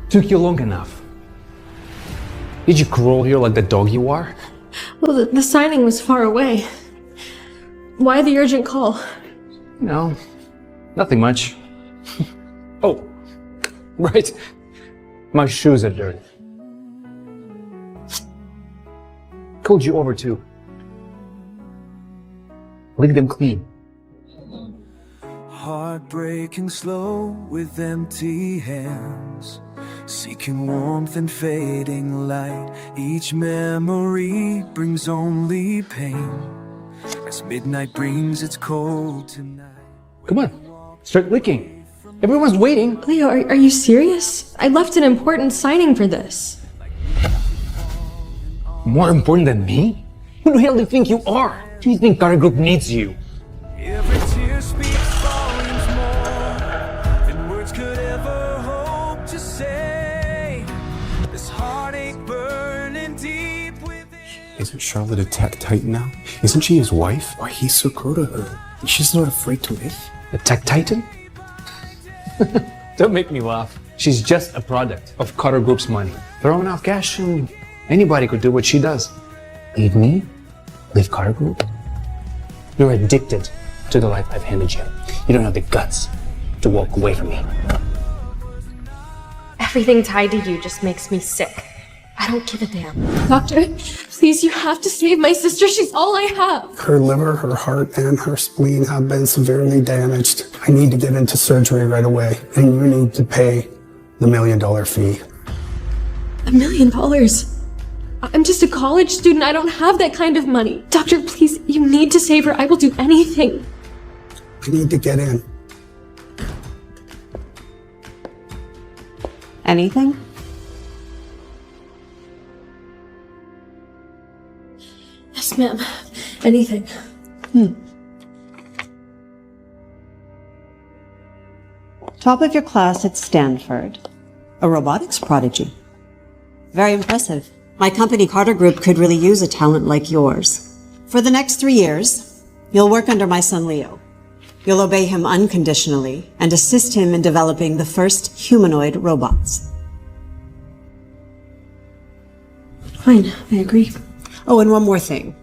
Took you long enough. Did you crawl here like the dog you are? Well, the signing was far away. Why the urgent call? No, nothing much. Oh, right. My shoes are dirty. Called you over too. Leave them clean. Heartbreaking slow with empty hands, seeking warmth and fading light. Each memory brings only pain, as midnight brings its cold tonight. Come on, start licking. Everyone's waiting. Leo, are you serious? I left an important signing for this. More important than me? Who the hell do you think you are? Do you think Carter Group needs you? Every tear speaks volumes more than words could ever hope to say. This heartache burning deep within. Isn't Charlotte a tech titan now? Isn't she his wife? Why he's so cool to her? She's not afraid to live. A tech titan? Don't make me laugh. She's just a product of Carter Group's money. Throw enough cash and anybody could do what she does. Leave me? Leave Carter Group? You're addicted to the life I've handed you. You don't have the guts to walk away from me. Everything tied to you just makes me sick. I don't give a damn. Doctor, please, you have to save my sister. She's all I have. Her liver, her heart, and her spleen have been severely damaged. I need to get into surgery right away, and you need to pay the $1 million fee. $1 million? I'm just a college student. I don't have that kind of money. Doctor, please, you need to save her. I will do anything. I need to get in. Anything? Yes, ma'am. Anything. Top of your class at Stanford. A robotics prodigy. Very impressive. My company, Carter Group, could really use a talent like yours. For the next 3 years, you'll work under my son Leo. You'll obey him unconditionally and assist him in developing the first humanoid robots. Fine, I agree. Oh, and one more thing.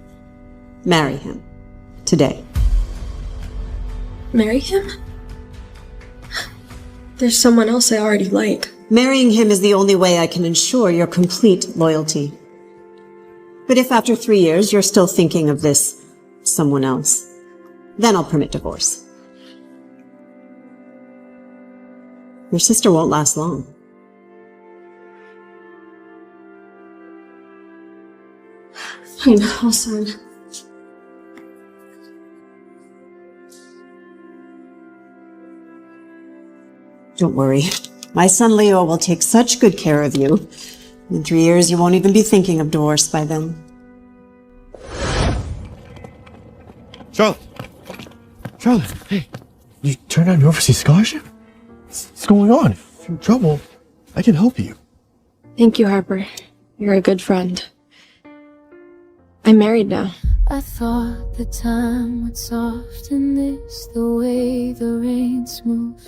Marry him. Today. Marry him? There's someone else I already like. Marrying him is the only way I can ensure your complete loyalty. But if after 3 years you're still thinking of this someone else, then I'll permit divorce. Your sister won't last long. Fine, I'll sign. Don't worry. My son Leo will take such good care of you. In 3 years, you won't even be thinking of divorce by then. Charlotte! Charlotte, hey, you turned down your overseas scholarship? What's going on? If you're in trouble, I can help you. Thank you, Harper. You're a good friend. I'm married now. I thought the time would soften this, the way the rain smooth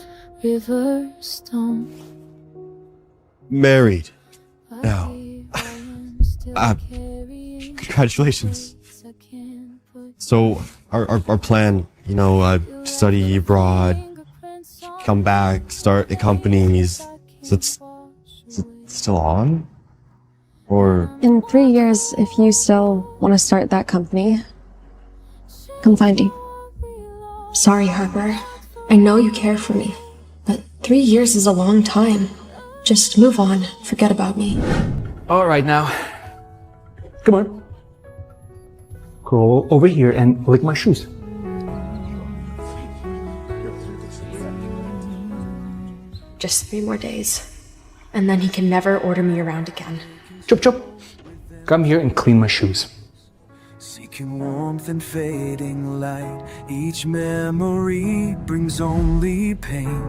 river stone. Married. Now. Congratulations. So, our plan, study abroad, come back, start a company, is it still on? Or... In 3 years, if you still want to start that company, come find you. Sorry, Harper. I know you care for me, but 3 years is a long time. Just move on. Forget about me. All right now. Come on. Crawl over here and lick my shoes. Just 3 more days, and then he can never order me around again. Chop chop. Come here and clean my shoes. Seeking warmth and fading light, each memory brings only pain,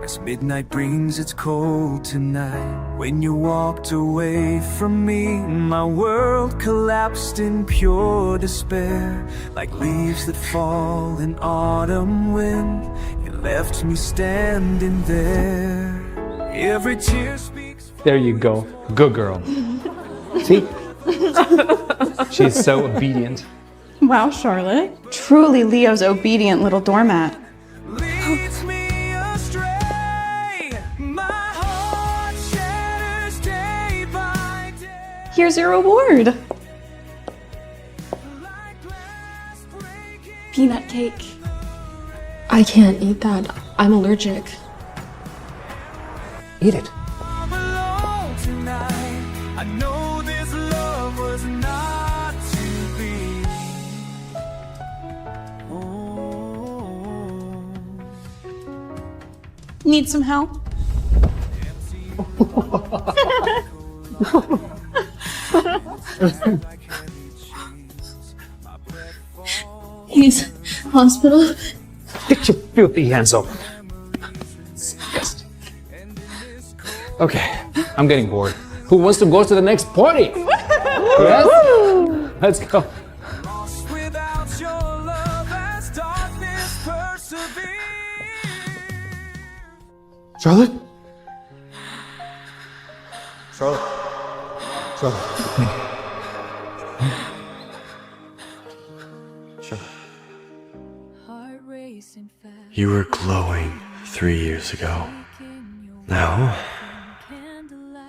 as midnight brings its cold tonight. When you walked away from me, my world collapsed in pure despair, like leaves that fall in autumn wind. You left me standing there. Every tear speaks. There you go. Good girl. See? She's so obedient. Wow, Charlotte. Truly Leo's obedient little doormat. Leads me astray. My heart shatters day by day. Here's your reward. Like glass breaking. Peanut cake. I can't eat that. I'm allergic. Eat it. I'm alone tonight. I know this love was not to be. Oh. Need some help? He's hospital. Get your filthy hands off. Disgusting. Okay, I'm getting bored. Who wants to go to the next party? Yes? Let's go. Lost without your love as darkness perseveres. Charlotte? Charlotte? Charlotte? Heart racing fast. You were glowing 3 years ago. Now,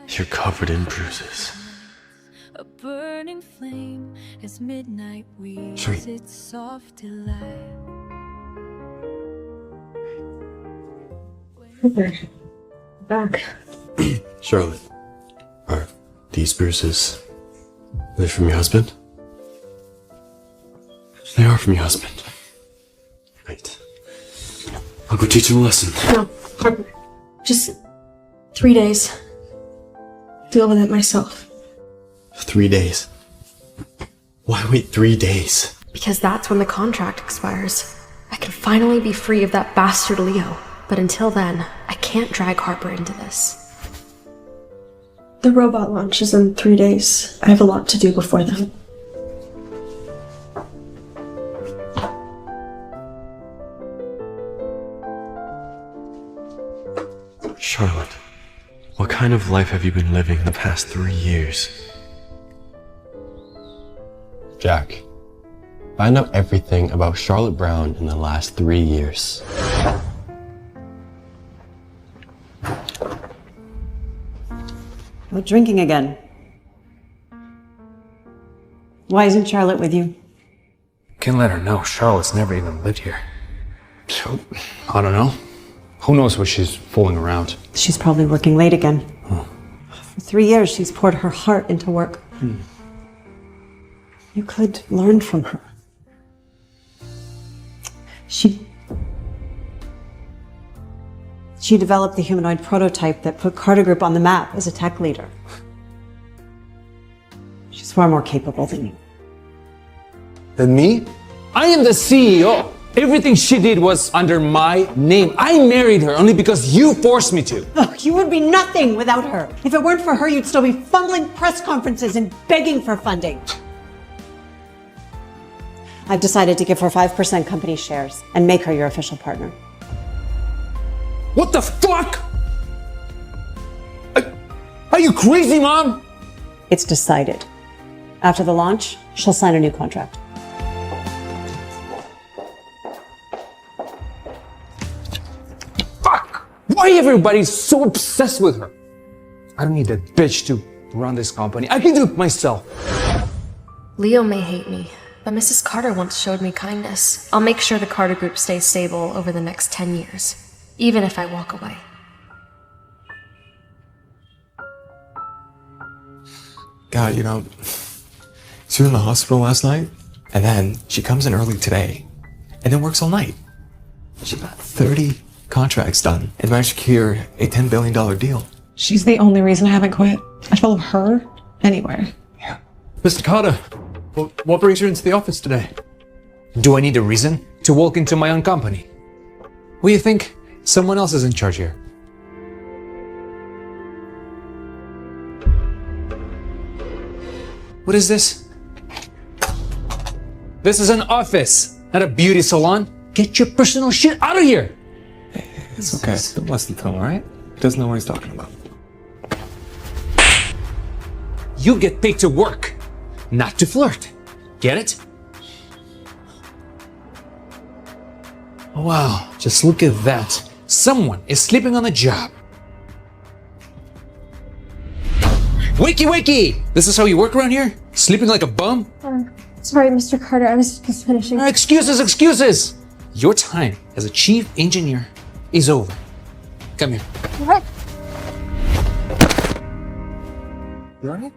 you're covered in bruises. A burning flame as midnight weaves Sorry. its soft delight. Back. Charlotte, are these bruises, are they from your husband? They are from your husband. Great. I'll go teach him a lesson. No, Harper. Just 3 days. Deal with it myself. 3 days. Why wait 3 days? Because that's when the contract expires. I can finally be free of that bastard Leo. But until then, I can't drag Harper into this. The robot launch is in 3 days. I have a lot to do before then. Charlotte, what kind of life have you been living the past 3 years? Jack, find out everything about Charlotte Brown in the last 3 years. Out drinking again. Why isn't Charlotte with you? Can't let her know. Charlotte's never even lived here. So, I don't know. Who knows what she's fooling around? She's probably working late again. For 3 years, she's poured her heart into work. You could learn from her. She developed the humanoid prototype that put Carter Group on the map as a tech leader. She's far more capable than you. Than me? I am the CEO. Everything she did was under my name. I married her only because you forced me to. Oh, you would be nothing without her. If it weren't for her, you'd still be fumbling press conferences and begging for funding. I've decided to give her 5% company shares and make her your official partner. What the fuck? Are you crazy, Mom? It's decided. After the launch, she'll sign a new contract. Fuck! Why everybody so obsessed with her? I don't need that bitch to run this company. I can do it myself. Leo may hate me, but Mrs. Carter once showed me kindness. I'll make sure the Carter Group stays stable over the next 10 years, even if I walk away. God, you know, she was in the hospital last night, and then she comes in early today, and then works all night. She got 30 contracts done and managed to secure a $10 billion deal. She's the only reason I haven't quit. I'd follow her anywhere. Yeah. Mr. Carter, what brings you into the office today? Do I need a reason to walk into my own company? What do you think? Someone else is in charge here. What is this? This is an office, not a beauty salon. Get your personal shit out of here. It's okay. Don't listen to him, all right? doesn't know what he's talking about. You get paid to work, not to flirt. Get it? Wow, just look at that. Someone is sleeping on the job. Wakey, wakey! This is how you work around here? Sleeping like a bum? Sorry, Mr. Carter, I was just finishing. Excuses, excuses! Your time as a chief engineer is over. Come here. What? You alright?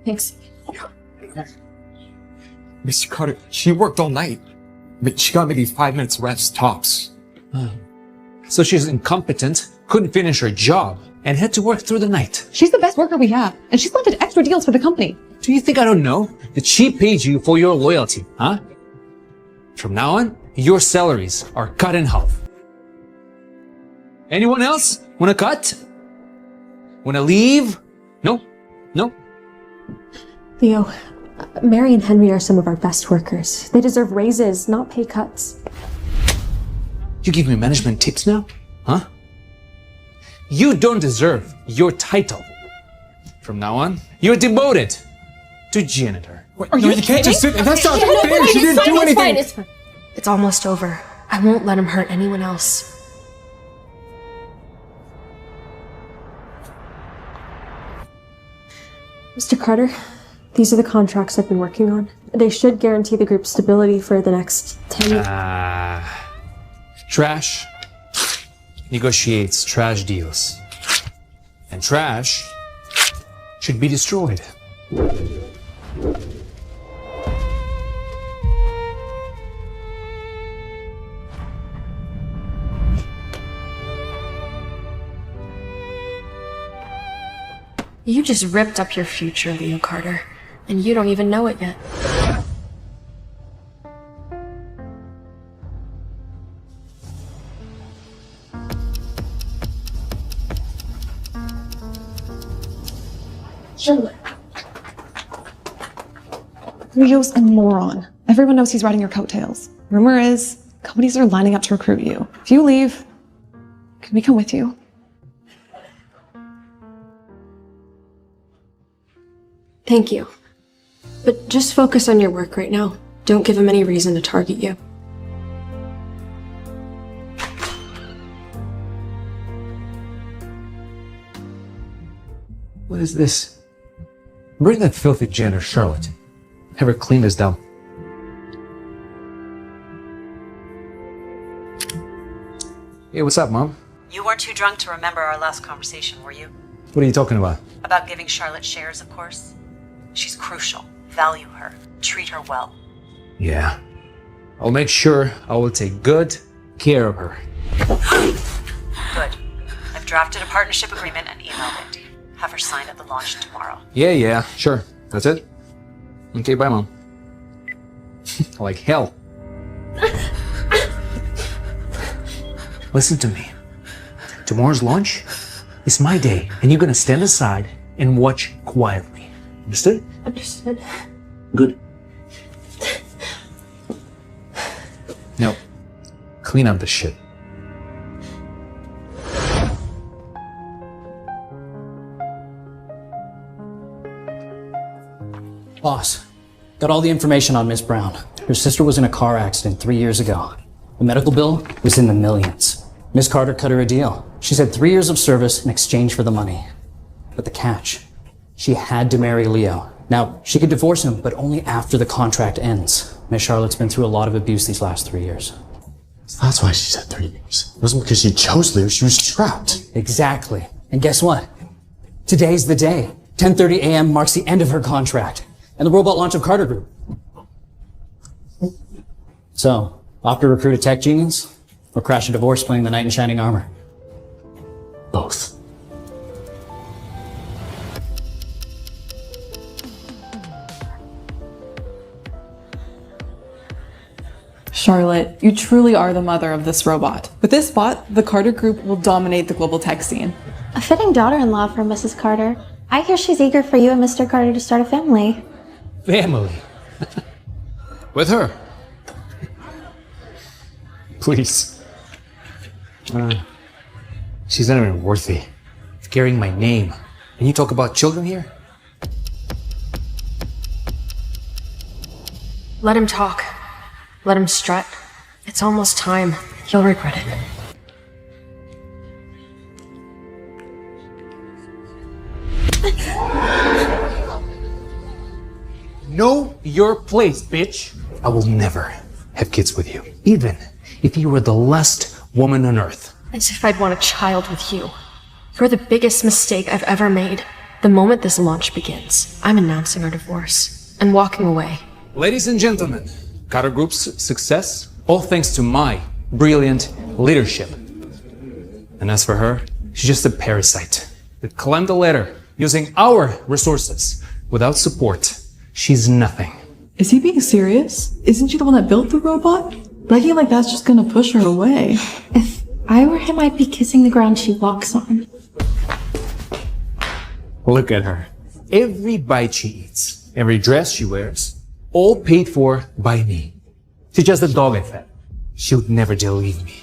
Thanks. Mr. Carter, she worked all night. But she got maybe 5 minutes rest tops. So she's incompetent, couldn't finish her job, and had to work through the night. She's the best worker we have, and she's landed extra deals for the company. Do you think I don't know that she paid you for your loyalty, huh? From now on, your salaries are cut in half. Anyone else wanna cut? Wanna leave? No? No? Leo, Mary and Henry are some of our best workers. They deserve raises, not pay cuts. You give me management tips now? Huh? You don't deserve your title. From now on, you're demoted to janitor. Wait, no, you can't just sit. That's not fair. She didn't do anything. It's fine. It's almost over. I won't let him hurt anyone else. Mr. Carter, these are the contracts I've been working on. They should guarantee the group's stability for the next 10 years. Trash negotiates trash deals. And trash should be destroyed. You just ripped up your future, Leo Carter, and you don't even know it yet. Charlotte. Leo's a moron. Everyone knows he's riding your coattails. Rumor is, companies are lining up to recruit you. If you leave, can we come with you? Thank you. But just focus on your work right now. Don't give him any reason to target you. What is this? Bring that filthy janitor, Charlotte. Have her clean this down. Hey, what's up, Mom? You weren't too drunk to remember our last conversation, were you? What are you talking about? About giving Charlotte shares, of course. She's crucial. Value her. Treat her well. Yeah. I'll make sure I will take good care of her. Good. I've drafted a partnership agreement and emailed it. Have her signed at the launch tomorrow. Yeah, sure. That's it? Okay, bye, Mom. Like hell. Listen to me. Tomorrow's launch is my day, and you're gonna stand aside and watch quietly. Understood? Understood. Good. Now, clean up the shit. Boss, got all the information on Miss Brown. Her sister was in a car accident 3 years ago. The medical bill was in the millions. Miss Carter cut her a deal. She said 3 years of service in exchange for the money. But the catch, she had to marry Leo. Now, she could divorce him, but only after the contract ends. Miss Charlotte's been through a lot of abuse these last 3 years. That's why she said 3 years. It wasn't because she chose Leo, she was trapped. Exactly. And guess what? Today's the day. 10:30 a.m. marks the end of her contract and the robot launch of Carter Group. So, opt to recruit a tech genius or crash a divorce playing the knight in shining armor? Both. Charlotte, you truly are the mother of this robot. With this bot, the Carter Group will dominate the global tech scene. A fitting daughter-in-law for Mrs. Carter. I hear she's eager for you and Mr. Carter to start a family. Family. With her. Please. She's not even worthy of carrying my name. And you talk about children here? Let him talk. Let him strut. It's almost time. He'll regret it. Know your place, bitch. I will never have kids with you, even if you were the last woman on earth. As if I'd want a child with you. You're the biggest mistake I've ever made. The moment this launch begins, I'm announcing our divorce and walking away. Ladies and gentlemen, Carter Group's success, all thanks to my brilliant leadership. And as for her, she's just a parasite that climbed the ladder using our resources. Without support, she's nothing. Is he being serious? Isn't she the one that built the robot? Bragging like that's just gonna push her away. If I were him, I'd be kissing the ground she walks on. Look at her. Every bite she eats, every dress she wears, all paid for by me. She's just a dog I fed. She would never dare leave me.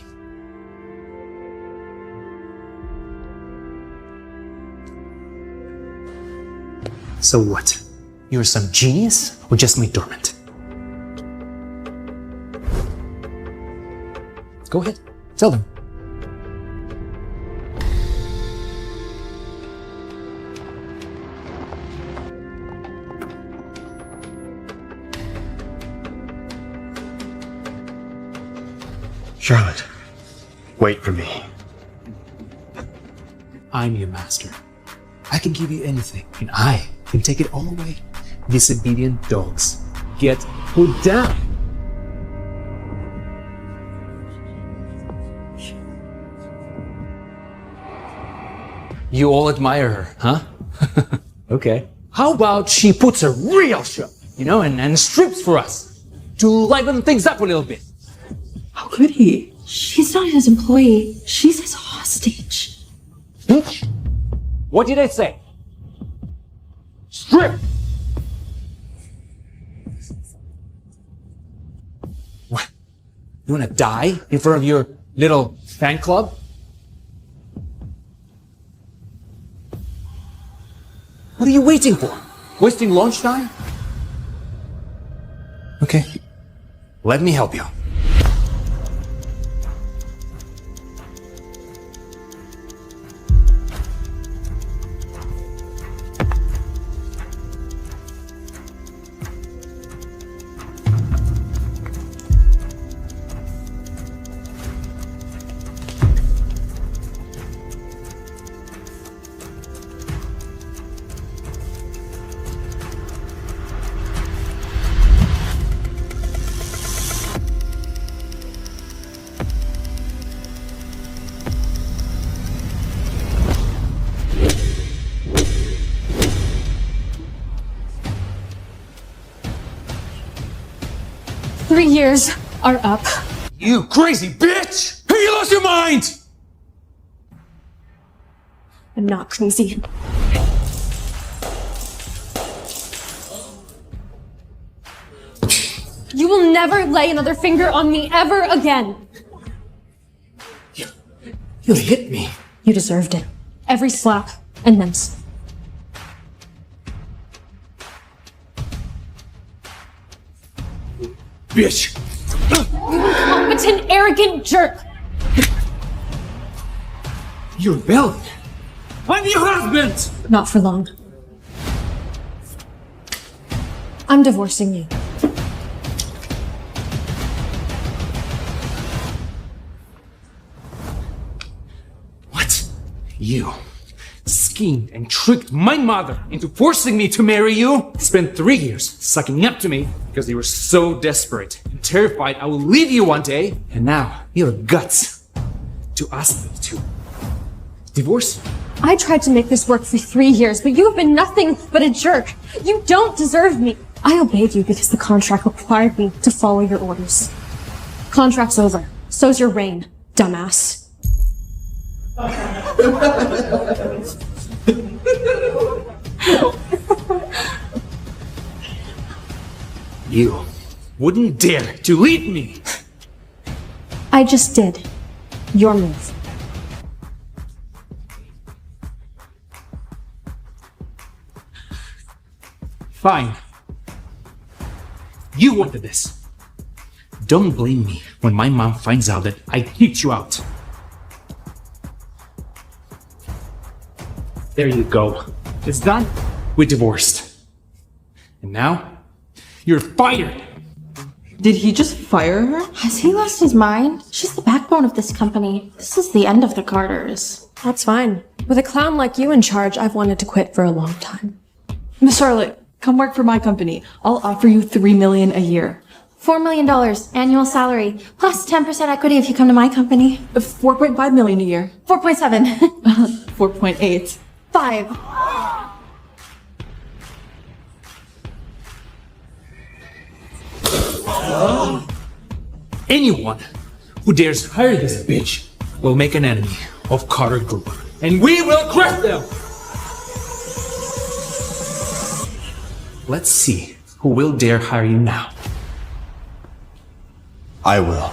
So what? You're some genius or just my Doormat? Go ahead, tell them. Charlotte, wait for me. I'm your master. I can give you anything, and I can take it all away. Disobedient dogs, get put down. You all admire her, huh? Okay. How about she puts a real show, and strips for us to liven things up a little bit? How could he? She's not his employee. She's his hostage. Bitch! What did I say? Strip! What? You wanna die in front of your little fan club? What are you waiting for? Wasting lunchtime? Okay. Let me help you. Three years are up. You crazy bitch! Have you lost your mind? I'm not crazy. You will never lay another finger on me ever again. You hit me. You deserved it. Every slap and then some. Bitch! You incompetent, arrogant jerk! You're rebelling. I'm your husband! Not for long. I'm divorcing you. What? You schemed and tricked my mother into forcing me to marry you? Spent 3 years sucking up to me because you were so desperate and terrified I will leave you one day. And now you have guts to ask me to divorce you. I tried to make this work for 3 years, but you have been nothing but a jerk. You don't deserve me. I obeyed you because the contract required me to follow your orders. Contract's over. So's your reign, dumbass. You wouldn't dare to leave me. I just did. Your move. Fine. You wanted this. Don't blame me when my mom finds out that I kicked you out. There you go. It's done. We're divorced. And now, you're fired. Did he just fire her? Has he lost his mind? She's the backbone of this company. This is the end of the Carters. That's fine. With a clown like you in charge, I've wanted to quit for a long time. Miss Charlotte, come work for my company. I'll offer you $3 million a year. $4 million annual salary, plus 10% equity if you come to my company. $4.5 million a year. 4.7. 4.8. 5. Anyone who dares hire this bitch will make an enemy of Carter Group. And we will crush them! Let's see who will dare hire you now. I will.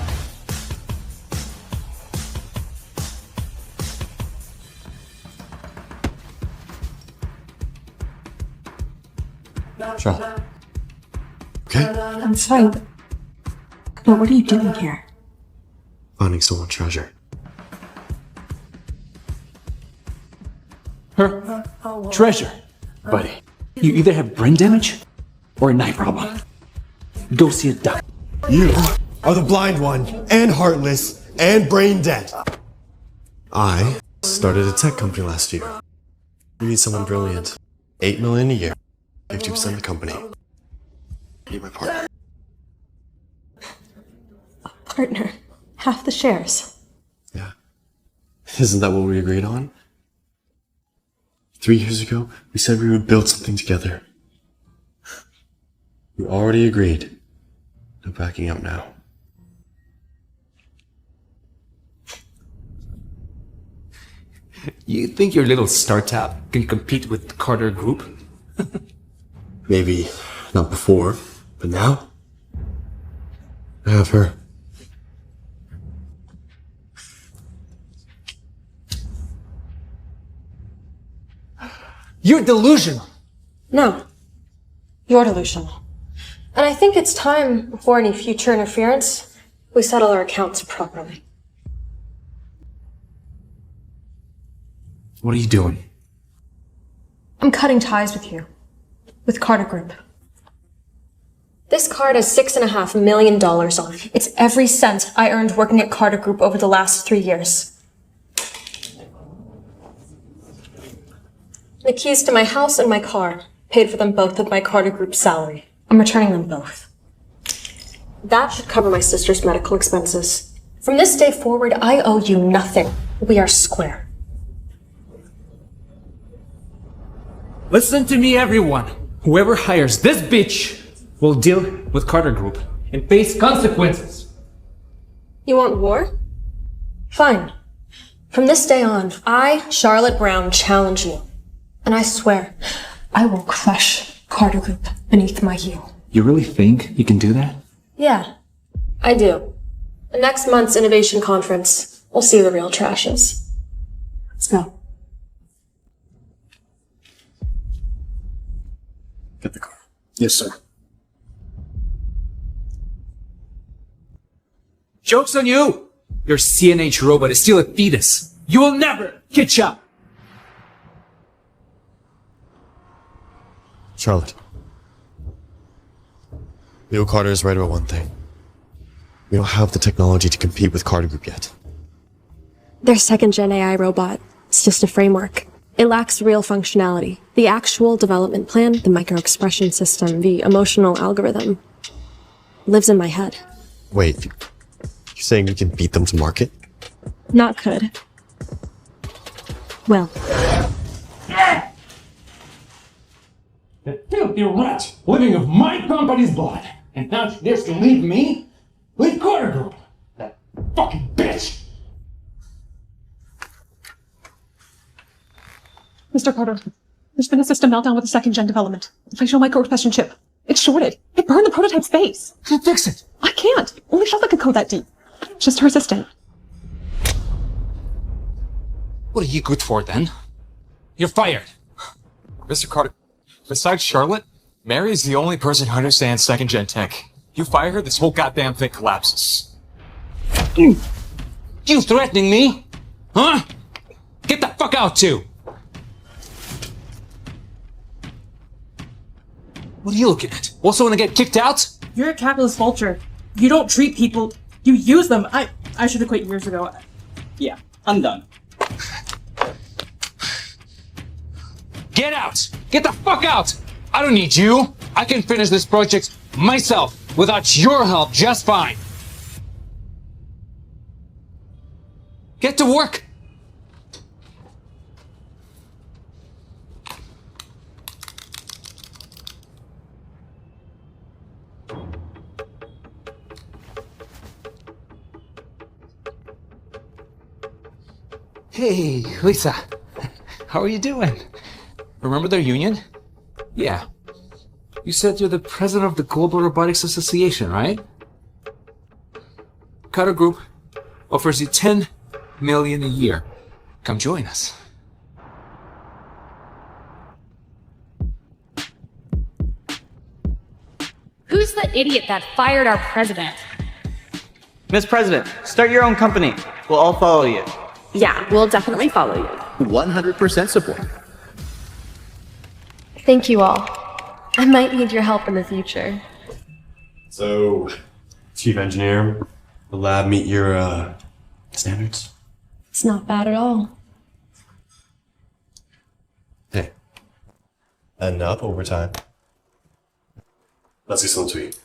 Charlotte. Okay? I'm fine, but what are you doing here? Finding stolen treasure. Her treasure. Buddy, you either have brain damage or an eye problem. Go see a doctor. You are the blind one, and heartless, and brain dead. I started a tech company last year. You need someone brilliant. $8 million a year. 50% of the company. I need my partner. Partner. Half the shares. Yeah. Isn't that what we agreed on? 3 years ago, we said we would build something together. We already agreed. No backing out now. You think your little startup can compete with the Carter Group? Maybe not before, but now I have her. You're delusional. No. You're delusional. And I think it's time, before any future interference, we settle our accounts properly. What are you doing? I'm cutting ties with you. With Carter Group. This card has $6.5 million on it. It's every cent I earned working at Carter Group over the last 3 years. The keys to my house and my car paid for them both with my Carter Group salary. I'm returning them both. That should cover my sister's medical expenses. From this day forward, I owe you nothing. We are square. Listen to me, everyone. Whoever hires this bitch will deal with Carter Group and face consequences. You want war? Fine. From this day on, I, Charlotte Brown, challenge you. And I swear, I will crush Carter Group beneath my heel. You really think you can do that? Yeah, I do. The next month's innovation conference, we'll see who the real trash is. Let's go. Get the car. Yes, sir. Joke's on you! Your CNH robot is still a fetus. You will never catch up! Charlotte. Leo Carter is right about one thing. We don't have the technology to compete with Carter Group yet. Their second-gen AI robot. It's just a framework. It lacks real functionality. The actual development plan, the micro-expression system, the emotional algorithm, lives in my head. Wait, you're saying we can beat them to market? Not could. Well. The filthy rat living of my company's blood. And now she dares to leave me? Leave Carter Group. That fucking bitch! Mr. Carter, there's been a system meltdown with the second-gen development. The facial micro-expression chip. It's shorted. It burned the prototype's face. Can't fix it. I can't. Only Charlotte could code that deep. Just her assistant. What are you good for then? You're fired. Mr. Carter, besides Charlotte, Mary is the only person who understands second-gen tech. You fire her, this whole goddamn thing collapses. You threatening me? Huh? Get the fuck out too! What are you looking at? Also wanna get kicked out? You're a capitalist vulture. You don't treat people, you use them. I should have quit years ago. Yeah, I'm done. Get out! Get the fuck out! I don't need you! I can finish this project myself without your help just fine. Get to work! Hey, Lisa. How are you doing? Remember their union? Yeah. You said you're the president of the Global Robotics Association, right? Carter Group offers you $10 million a year. Come join us. Who's the idiot that fired our president? Miss President, start your own company. We'll all follow you. Yeah, we'll definitely follow you. 100% support. Thank you all. I might need your help in the future. So, Chief Engineer, the lab meet your, standards? It's not bad at all. Hey. Enough overtime. Let's get something to eat.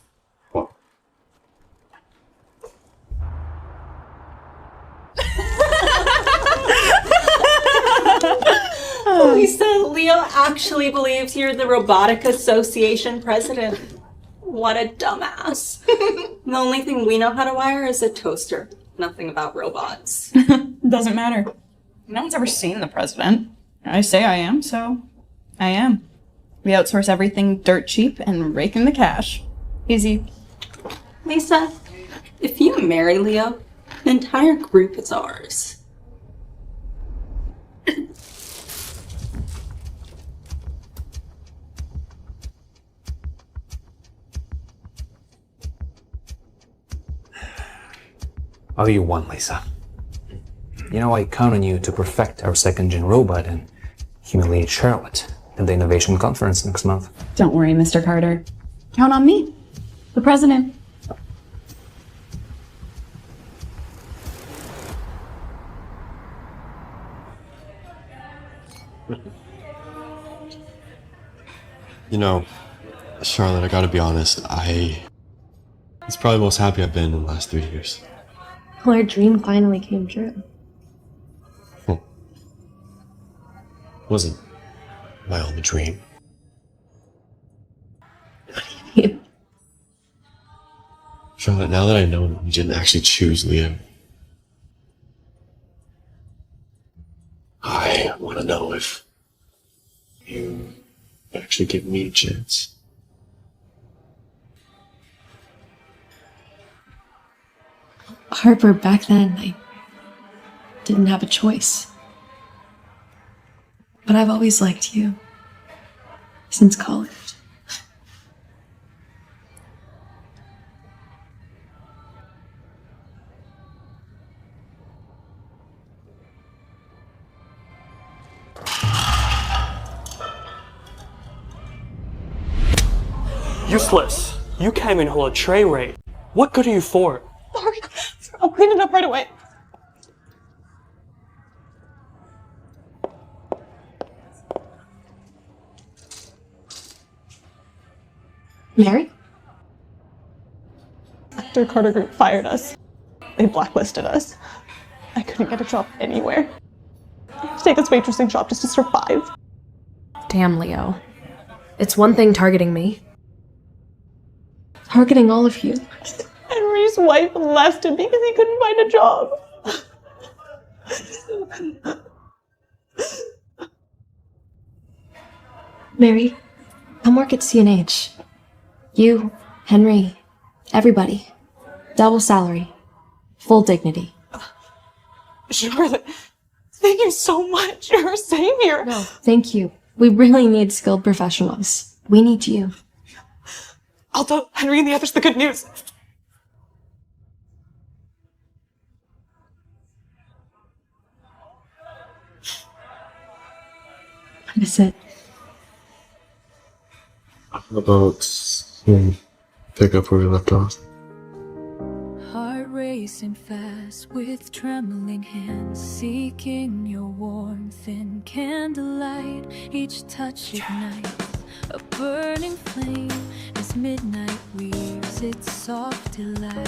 Come on. Lisa, Leo actually believes you're the Robotic Association president. What a dumbass. The only thing we know how to wire is a toaster. Nothing about robots. Doesn't matter. No one's ever seen the president. I say I am, so I am. We outsource everything dirt cheap and rake in the cash. Easy. Lisa, if you marry Leo, the entire group is ours. Oh, you won, Lisa. You know, I count on you to perfect our second-gen robot and humiliate Charlotte at the Innovation Conference next month. Don't worry, Mr. Carter. Count on me. The president. You know, Charlotte, I gotta be honest, it's probably the most happy I've been in the last 3 years. Well, our dream finally came true. Wasn't my only dream. Charlotte, now that I know that you didn't actually choose Leo, I want to know if you actually give me a chance. Harper, back then, I didn't have a choice. But I've always liked you. Since college. Useless. You can't even hold a tray rate. What good are you for? Sorry. I'll clean it up right away. Mary? After Carter Group fired us, they blacklisted us. I couldn't get a job anywhere. I had to take this waitressing job just to survive. Damn, Leo. It's one thing targeting me. Targeting all of you. Henry's wife left him because he couldn't find a job. Mary, come work at CNH. You, Henry, everybody. Double salary. Full dignity. Charlotte, thank you so much. You're a savior. No, thank you. We really need skilled professionals. We need you. I'll tell Henry and the others the good news. What is it? How about pick up where we left off? Heart racing fast with trembling hands, seeking your warmth in candlelight. Each touch ignites a burning flame as midnight weaves its soft delight.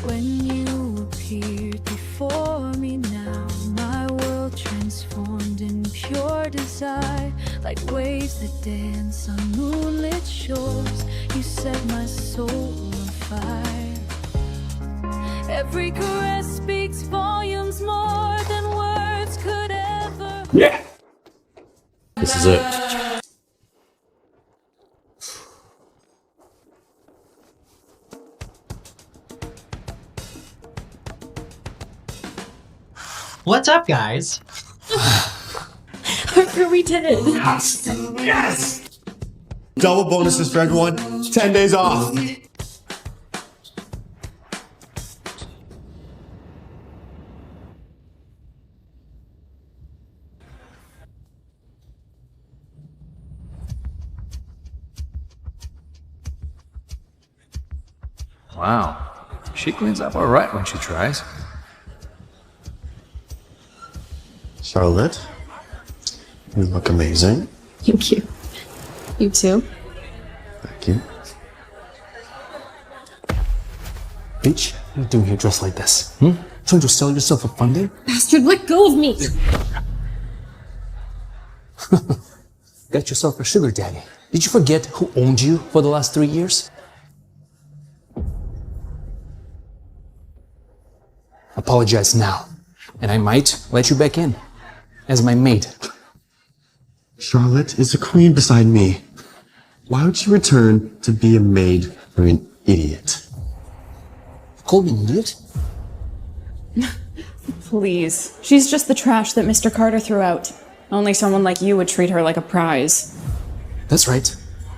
When you appeared before me now, my world transformed in pure desire. Like waves that dance on moonlit shores, you set my soul on fire. Every caress speaks volumes more than words could ever. Yeah. This is it. What's up, guys? Harper, we did it. Yes! Double bonuses for everyone. 10 days off. Wow. She cleans up all right when she tries. Charlotte, you look amazing. Thank you. You too. Thank you. Bitch, what are you doing here dressed like this? Trying to sell yourself for funding? Bastard, let go of me! Got yourself a sugar daddy. Did you forget who owned you for the last 3 years? Apologize now, and I might let you back in as my maid. Charlotte is a queen beside me. Why would you return to be a maid for an idiot? Call me an idiot? Please. She's just the trash that Mr. Carter threw out. Only someone like you would treat her like a prize. That's right.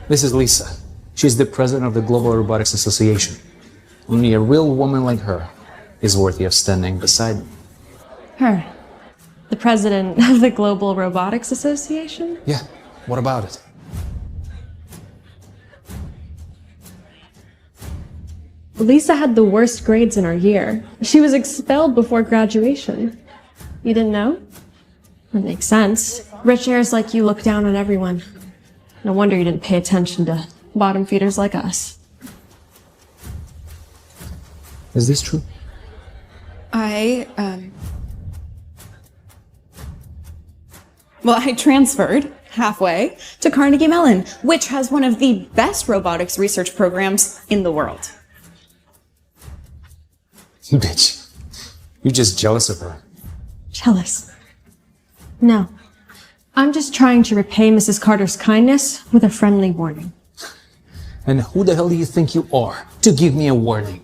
This is Lisa. She's the president of the Global Robotics Association. Only a real woman like her is worthy of standing beside me. Her. The president of the Global Robotics Association? Yeah, what about it? Lisa had the worst grades in our year. She was expelled before graduation. You didn't know? That makes sense. Rich heirs like you look down on everyone. No wonder you didn't pay attention to bottom feeders like us. Is this true? I transferred halfway to Carnegie Mellon, which has one of the best robotics research programs in the world. Bitch, you're just jealous of her. Jealous? No. I'm just trying to repay Mrs. Carter's kindness with a friendly warning. And who the hell do you think you are to give me a warning?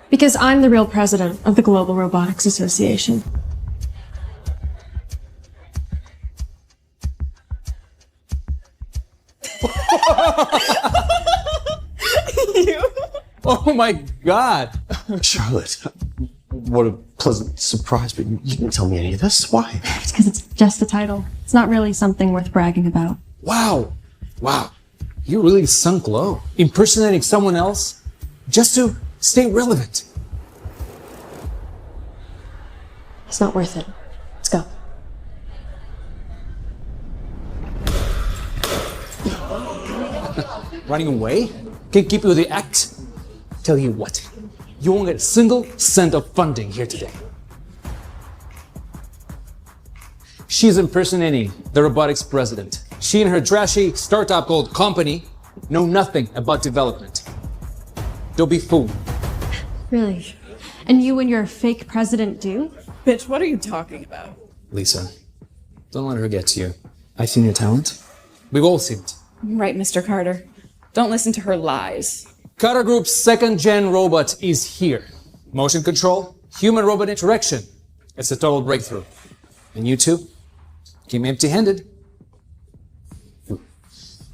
Because I'm the real president of the Global Robotics Association. Oh my God! Charlotte, what a pleasant surprise, but you didn't tell me any of this. Why? It's because it's just a title. It's not really something worth bragging about. Wow! Wow! You really sunk low. Impersonating someone else just to stay relevant. It's not worth it. Let's go. Running away? Can't keep you with the act? Tell you what, you won't get a single cent of funding here today. She's impersonating the robotics president. She and her trashy startup called company know nothing about development. Don't be fooled. Really? And you and your fake president do? Bitch, what are you talking about? Lisa, don't let her get to you. I've seen your talent. We've all seen it. Right, Mr. Carter. Don't listen to her lies. Carter Group's second-gen robot is here. Motion control, human-robot interaction. It's a total breakthrough. And you two came empty-handed.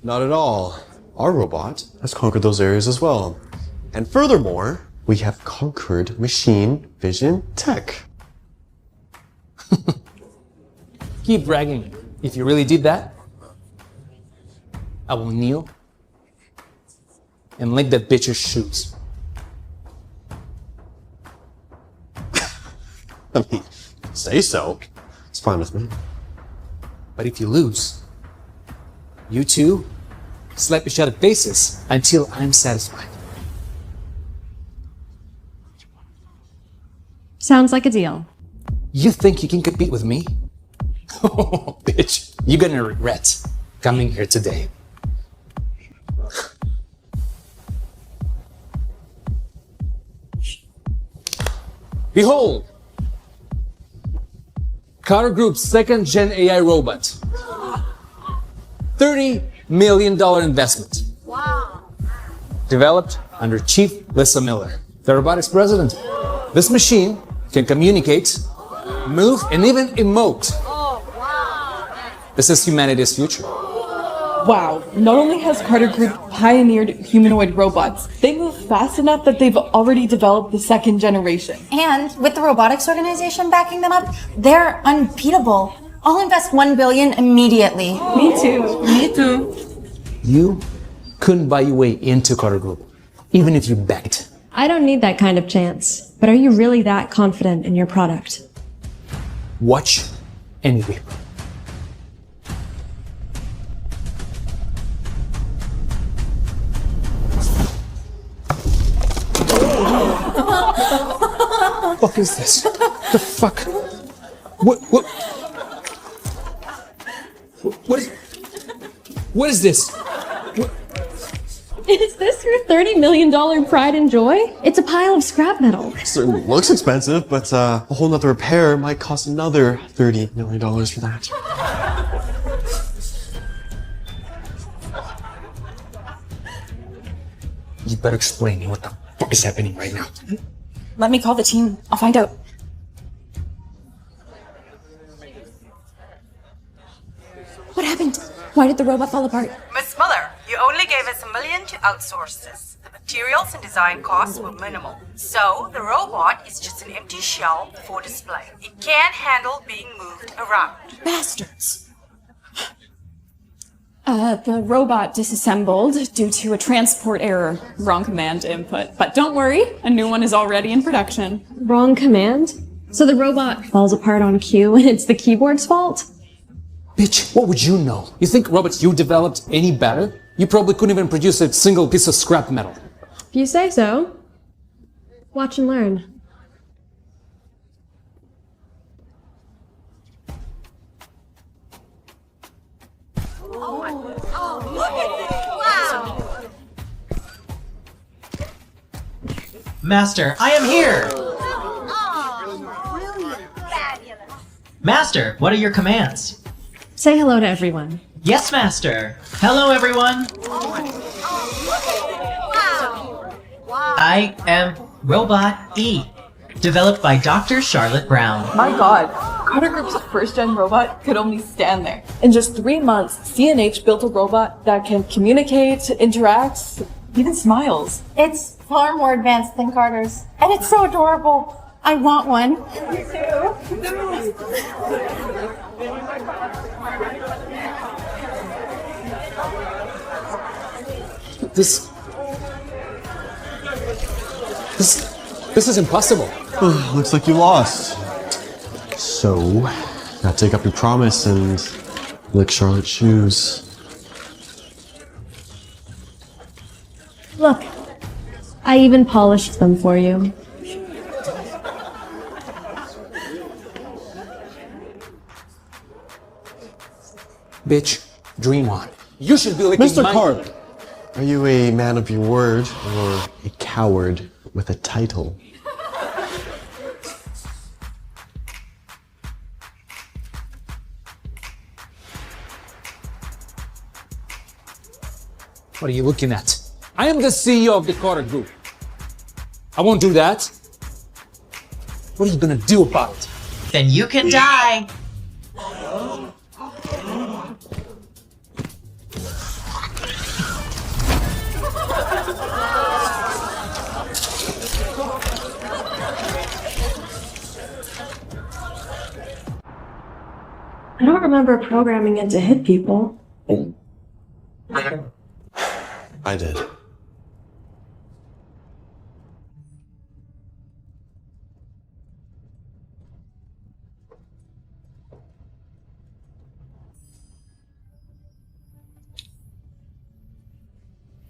Not at all. Our robot has conquered those areas as well. And furthermore, we have conquered machine vision tech. Keep bragging. If you really did that, I will kneel and lick that bitch's shoes. I mean, say so. It's fine with me. But if you lose, you two slap each other faces until I'm satisfied. Sounds like a deal. You think you can compete with me? Oh, bitch, you're gonna regret coming here today. Behold, Carter Group's second-gen AI robot. $30 million investment. Wow. Developed under Chief Lisa Miller, the robotics president. This machine can communicate, move, and even emote. This is humanity's future. Wow, not only has Carter Group pioneered humanoid robots, they move fast enough that they've already developed the second generation. And with the robotics organization backing them up, they're unbeatable. I'll invest $1 billion immediately. Me too. Me too. You couldn't buy your way into Carter Group, even if you begged. I don't need that kind of chance. But are you really that confident in your product? Watch and weep. What the fuck is this? The fuck? What is this? Is this your $30 million pride and joy? It's a pile of scrap metal. Certainly looks expensive, but a whole nother repair might cost another $30 million for that. You better explain me what the fuck is happening right now. Let me call the team. I'll find out. What happened? Why did the robot fall apart? Miss Miller, you only gave us $1 million to outsource this. The materials and design costs were minimal. So the robot is just an empty shell for display. It can't handle being moved around. Bastards. The robot disassembled due to a transport error. Wrong command input. But don't worry, a new one is already in production. Wrong command? So the robot falls apart on cue and it's the keyboard's fault? Bitch, what would you know? You think robots you developed any better? You probably couldn't even produce a single piece of scrap metal. If you say so. Watch and learn. Master, I am here! Master, what are your commands? Say hello to everyone. Yes, Master! Hello, everyone! I am Robot E, developed by Dr. Charlotte Brown. My god, Carter Group's first-gen robot could only stand there. In just 3 months, CNH built a robot that can communicate, interacts, even smiles. It's far more advanced than Carter's. And it's so adorable. I want one. Me This is impossible. Looks like you lost. So, gotta take up your promise and lick Charlotte's shoes. Look, I even polished them for you. Bitch, dream on. You should be licking Mr. my... Carter, are you a man of your word or a coward with a title? What are you looking at? I am the CEO of the Carter Group. I won't do that. What are you gonna do about it? Then you can die. I don't remember programming it to hit people. I did.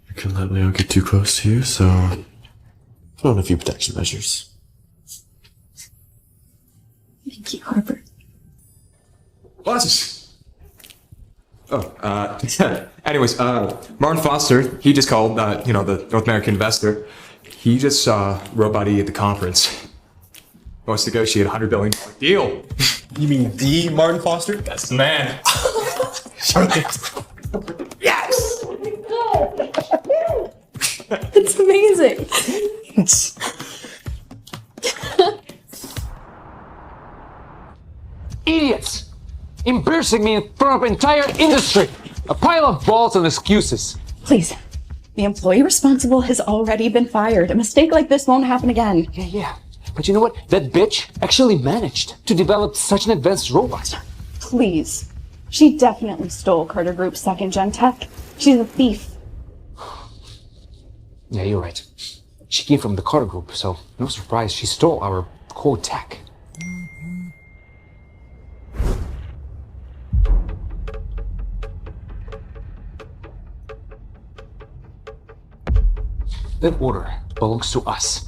I couldn't let Leo get too close to you, so put on a few protection measures. Thank you, Harper. Bacic! Oh, anyways, Martin Foster, he just called, the North American investor. He just saw Robot-E at the conference. Wants to negotiate a $100 billion deal. You mean the Martin Foster? That's the man. Yes! It's amazing. Idiots! Embarrassing me in front of an entire industry! A pile of balls and excuses. Please. The employee responsible has already been fired. A mistake like this won't happen again. Yeah. But you know what? That bitch actually managed to develop such an advanced robot. Please. She definitely stole Carter Group's second-gen tech. She's a thief. Yeah, you're right. She came from the Carter Group, so no surprise she stole our core tech. That order belongs to us.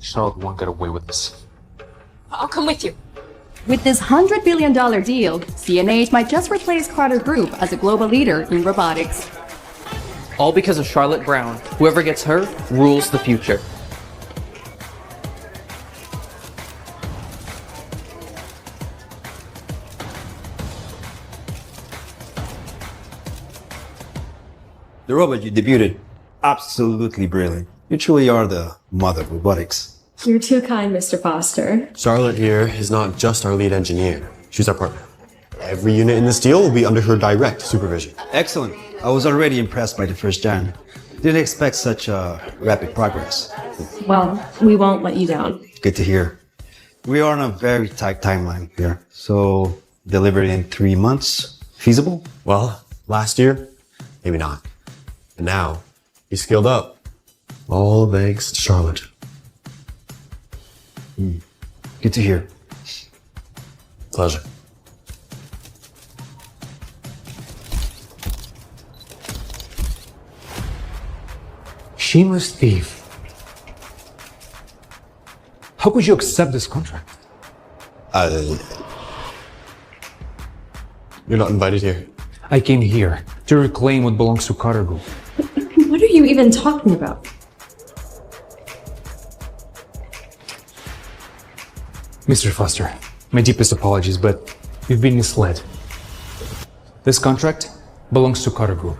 Charlotte won't get away with this. I'll come with you. With this $100 billion deal, CNH might just replace Carter Group as a global leader in robotics. All because of Charlotte Brown. Whoever gets her rules the future. The robot you debuted, absolutely brilliant. You truly are the mother of robotics. You're too kind, Mr. Foster. Charlotte here is not just our lead engineer. She's our partner. Every unit in this deal will be under her direct supervision. Excellent. I was already impressed by the first gen. Didn't expect such rapid progress. Well, we won't let you down. Good to hear. We are on a very tight timeline here. So, delivered in 3 months. Feasible? Well, last year, maybe not. And now, he's skilled up. All thanks to Charlotte. Good to hear. Pleasure. Shameless thief. How could you accept this contract? You're not invited here. I came here to reclaim what belongs to Carter Group. What are you even talking about? Mr. Foster, my deepest apologies, but you've been misled. This contract belongs to Carter Group.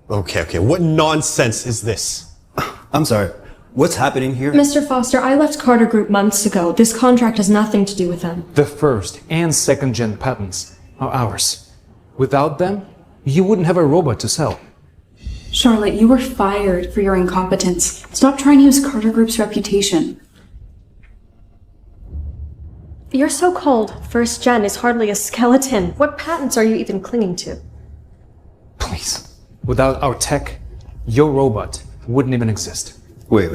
Okay, what nonsense is this? I'm sorry. What's happening here? Mr. Foster, I left Carter Group months ago. This contract has nothing to do with them. The first and second gen patents are ours. Without them, you wouldn't have a robot to sell. Charlotte, you were fired for your incompetence. Stop trying to use Carter Group's reputation. Your so-called first gen is hardly a skeleton. What patents are you even clinging to? Please. Without our tech, your robot wouldn't even exist. Wait.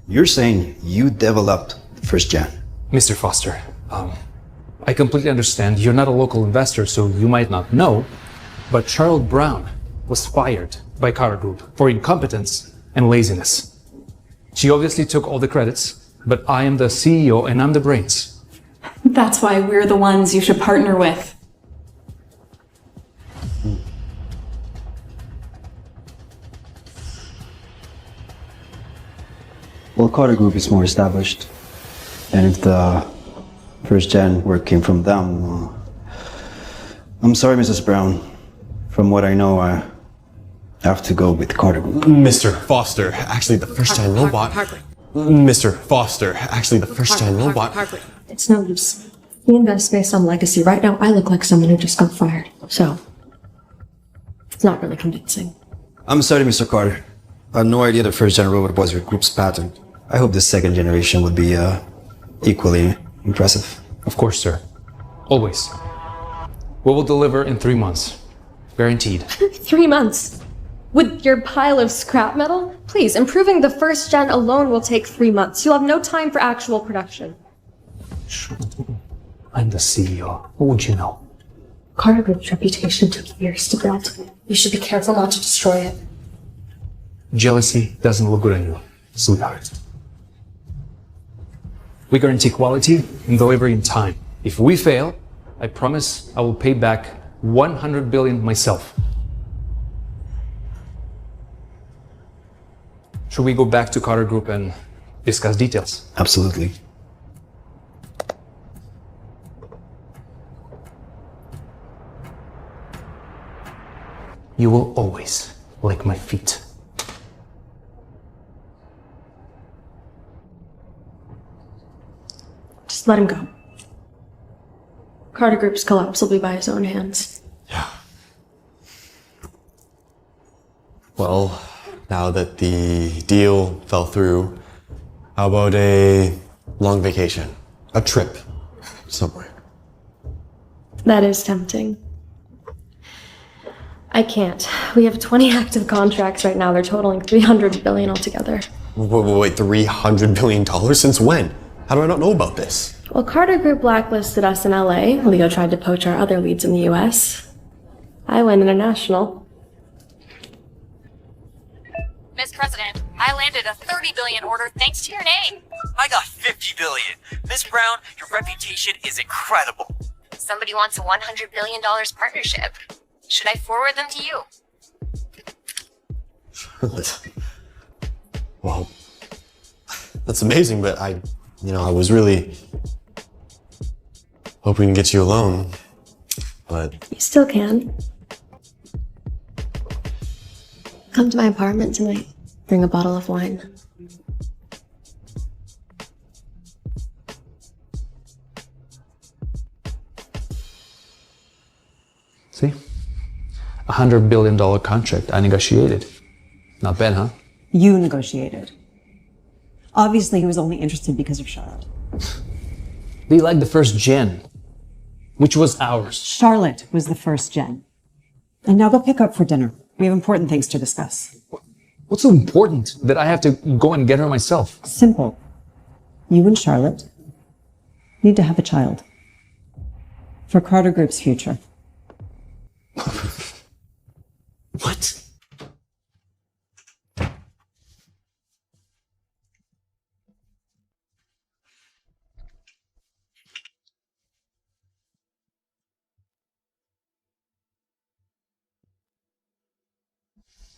You're saying you developed the first gen? Mr. Foster, I completely understand you're not a local investor, so you might not know, but Charlotte Brown was fired by Carter Group for incompetence and laziness. She obviously took all the credits, but I am the CEO and I'm the brains. That's why we're the ones you should partner with. Well, Carter Group is more established. And if the first gen work came from them, I'm sorry, Mrs. Brown. From what I know, I have to go with Carter Group. Mr. Foster, actually the first gen robot. Harper. Mr. Foster, actually the first gen robot. Harper. It's no use. We invest based on legacy. Right now, I look like someone who just got fired. So, it's not really convincing. I'm sorry, Mr. Carter. I had no idea the first gen robot was your group's patent. I hope the second generation would be equally impressive. Of course, sir. Always. We will deliver in 3 months. Guaranteed. 3 months? With your pile of scrap metal? Please, improving the first gen alone will take 3 months. You'll have no time for actual production. I'm the CEO. What would you know? Carter Group's reputation took years to build. You should be careful not to destroy it. Jealousy doesn't look good on you, sweetheart. We guarantee quality and delivery in time. If we fail, I promise I will pay back 100 billion myself. Should we go back to Carter Group and discuss details? Absolutely. You will always lick my feet. Just let him go. Carter Group's collapse will be by his own hands. Well, now that the deal fell through, how about a long vacation? A trip somewhere? That is tempting. I can't. We have 20 active contracts right now. They're totaling 300 billion altogether. Wait, $300 billion? Since when? How do I not know about this? Well, Carter Group blacklisted us in LA. Leo tried to poach our other leads in the US. I went international. Miss President, I landed a 30 billion order thanks to your name. I got 50 billion. Miss Brown, your reputation is incredible. Somebody wants a $100 billion partnership. Should I forward them to you? Well, that's amazing, but I was really hoping to get you a loan, but... You still can. Come to my apartment tonight. Bring a bottle of wine. See? $100 billion contract I negotiated. Not bad, huh? You negotiated. Obviously, he was only interested because of Charlotte. They liked the first gen, which was ours. Charlotte was the first gen. And now go pick up for dinner. We have important things to discuss. What's so important that I have to go and get her myself? Simple. You and Charlotte need to have a child. For Carter Group's future. What?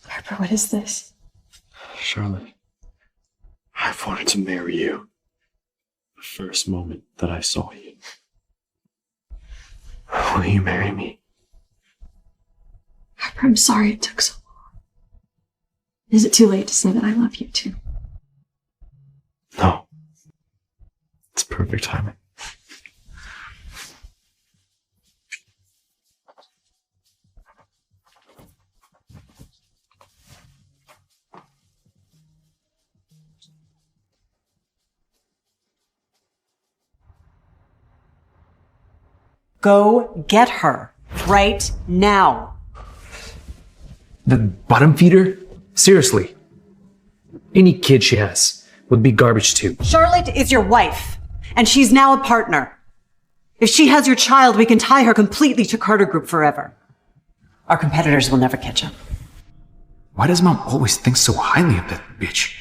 Harper, what is this? Charlotte, I've wanted to marry you the first moment that I saw you. Will you marry me? Harper, I'm sorry it took so long. Is it too late to say that I love you too? No. It's perfect timing. Go get her. Right now. The bottom feeder? Seriously. Any kid she has would be garbage too. Charlotte is your wife, and she's now a partner. If she has your child, we can tie her completely to Carter Group forever. Our competitors will never catch up. Why does Mom always think so highly of that bitch?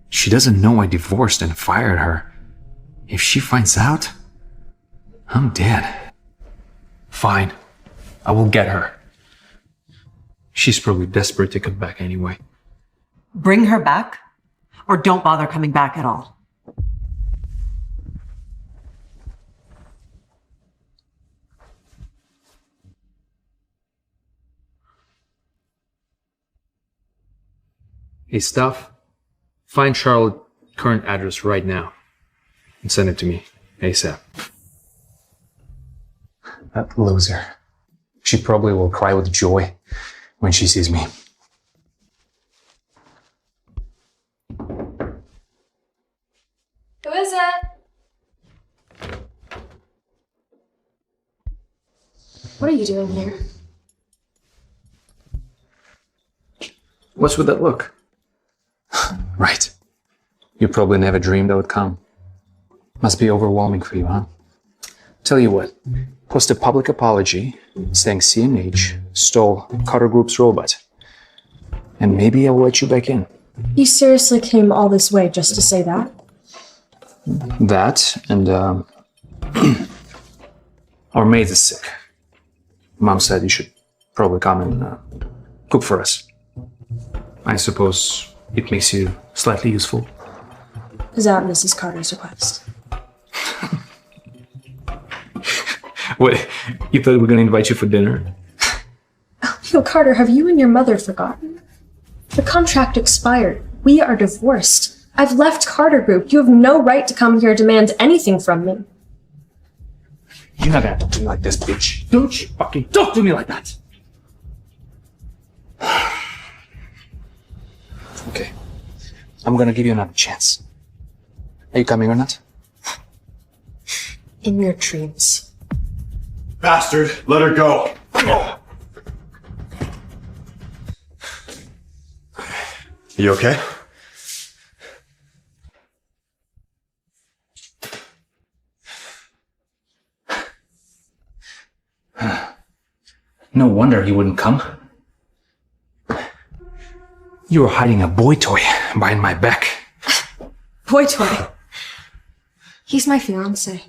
She doesn't know I divorced and fired her. If she finds out, I'm dead. Fine. I will get her. She's probably desperate to come back anyway. Bring her back, or don't bother coming back at all. Hey, Stuff. Find Charlotte's current address right now and send it to me. ASAP. That loser. She probably will cry with joy when she sees me. Who is it? What are you doing here? What's with that look? Right. You probably never dreamed I would come. Must be overwhelming for you, huh? Tell you what, post a public apology saying CNH stole Carter Group's robot. And maybe I will let you back in. You seriously came all this way just to say that? That and, our maid is sick. Mom said you should probably come and cook for us. I suppose it makes you slightly useful. Is that Mrs. Carter's request? What, you thought we were gonna invite you for dinner? Yo, Carter, have you and your mother forgotten? The contract expired. We are divorced. I've left Carter Group. You have no right to come here and demand anything from me. You're not gonna talk to me like this, bitch. Don't you fucking talk to me like that! Okay. I'm gonna give you another chance. Are you coming or not? In your dreams. Bastard, let her go. You okay? No wonder he wouldn't come. You were hiding a boy toy behind my back. Boy toy. He's my fiance.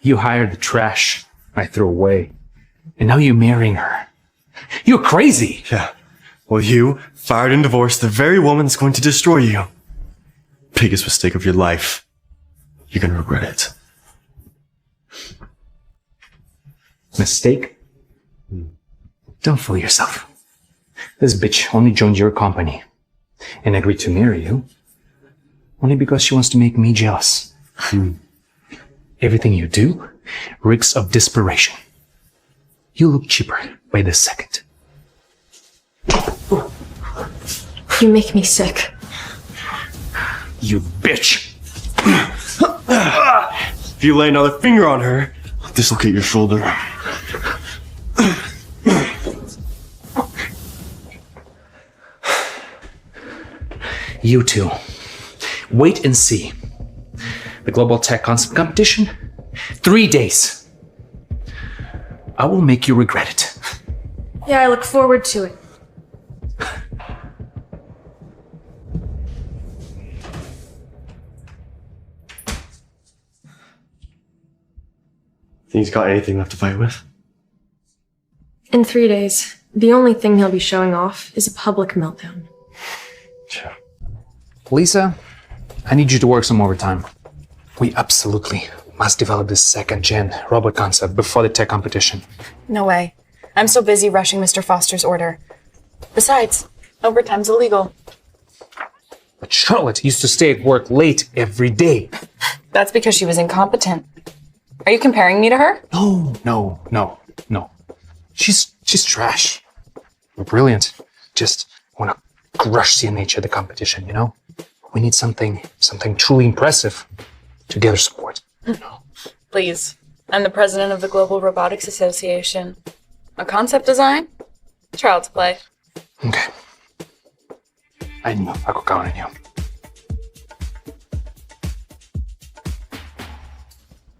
You hired the trash I threw away. And now you're marrying her. You're crazy! Yeah. Well, you fired and divorced the very woman that's going to destroy you. Biggest mistake of your life. You're gonna regret it. Mistake? Don't fool yourself. This bitch only joined your company and agreed to marry you only because she wants to make me jealous. Everything you do reeks of desperation. You look cheaper by the second. You make me sick. You bitch! If you lay another finger on her, I'll dislocate your shoulder. You two, wait and see. The Global Tech Concept Competition, 3 days. I will make you regret it. Yeah, I look forward to it. Think he's got anything left to fight with? In 3 days, the only thing he'll be showing off is a public meltdown. Sure. Lisa, I need you to work some overtime. We absolutely must develop this second-gen robot concept before the tech competition. No way. I'm so busy rushing Mr. Foster's order. Besides, overtime's illegal. But Charlotte used to stay at work late every day. That's because she was incompetent. Are you comparing me to her? No. She's trash. We're brilliant. Just want to crush CNH at the competition, you know? We need something truly impressive to gather support. Please. I'm the president of the Global Robotics Association. A concept design? Child's play. Okay. I knew I could count on you.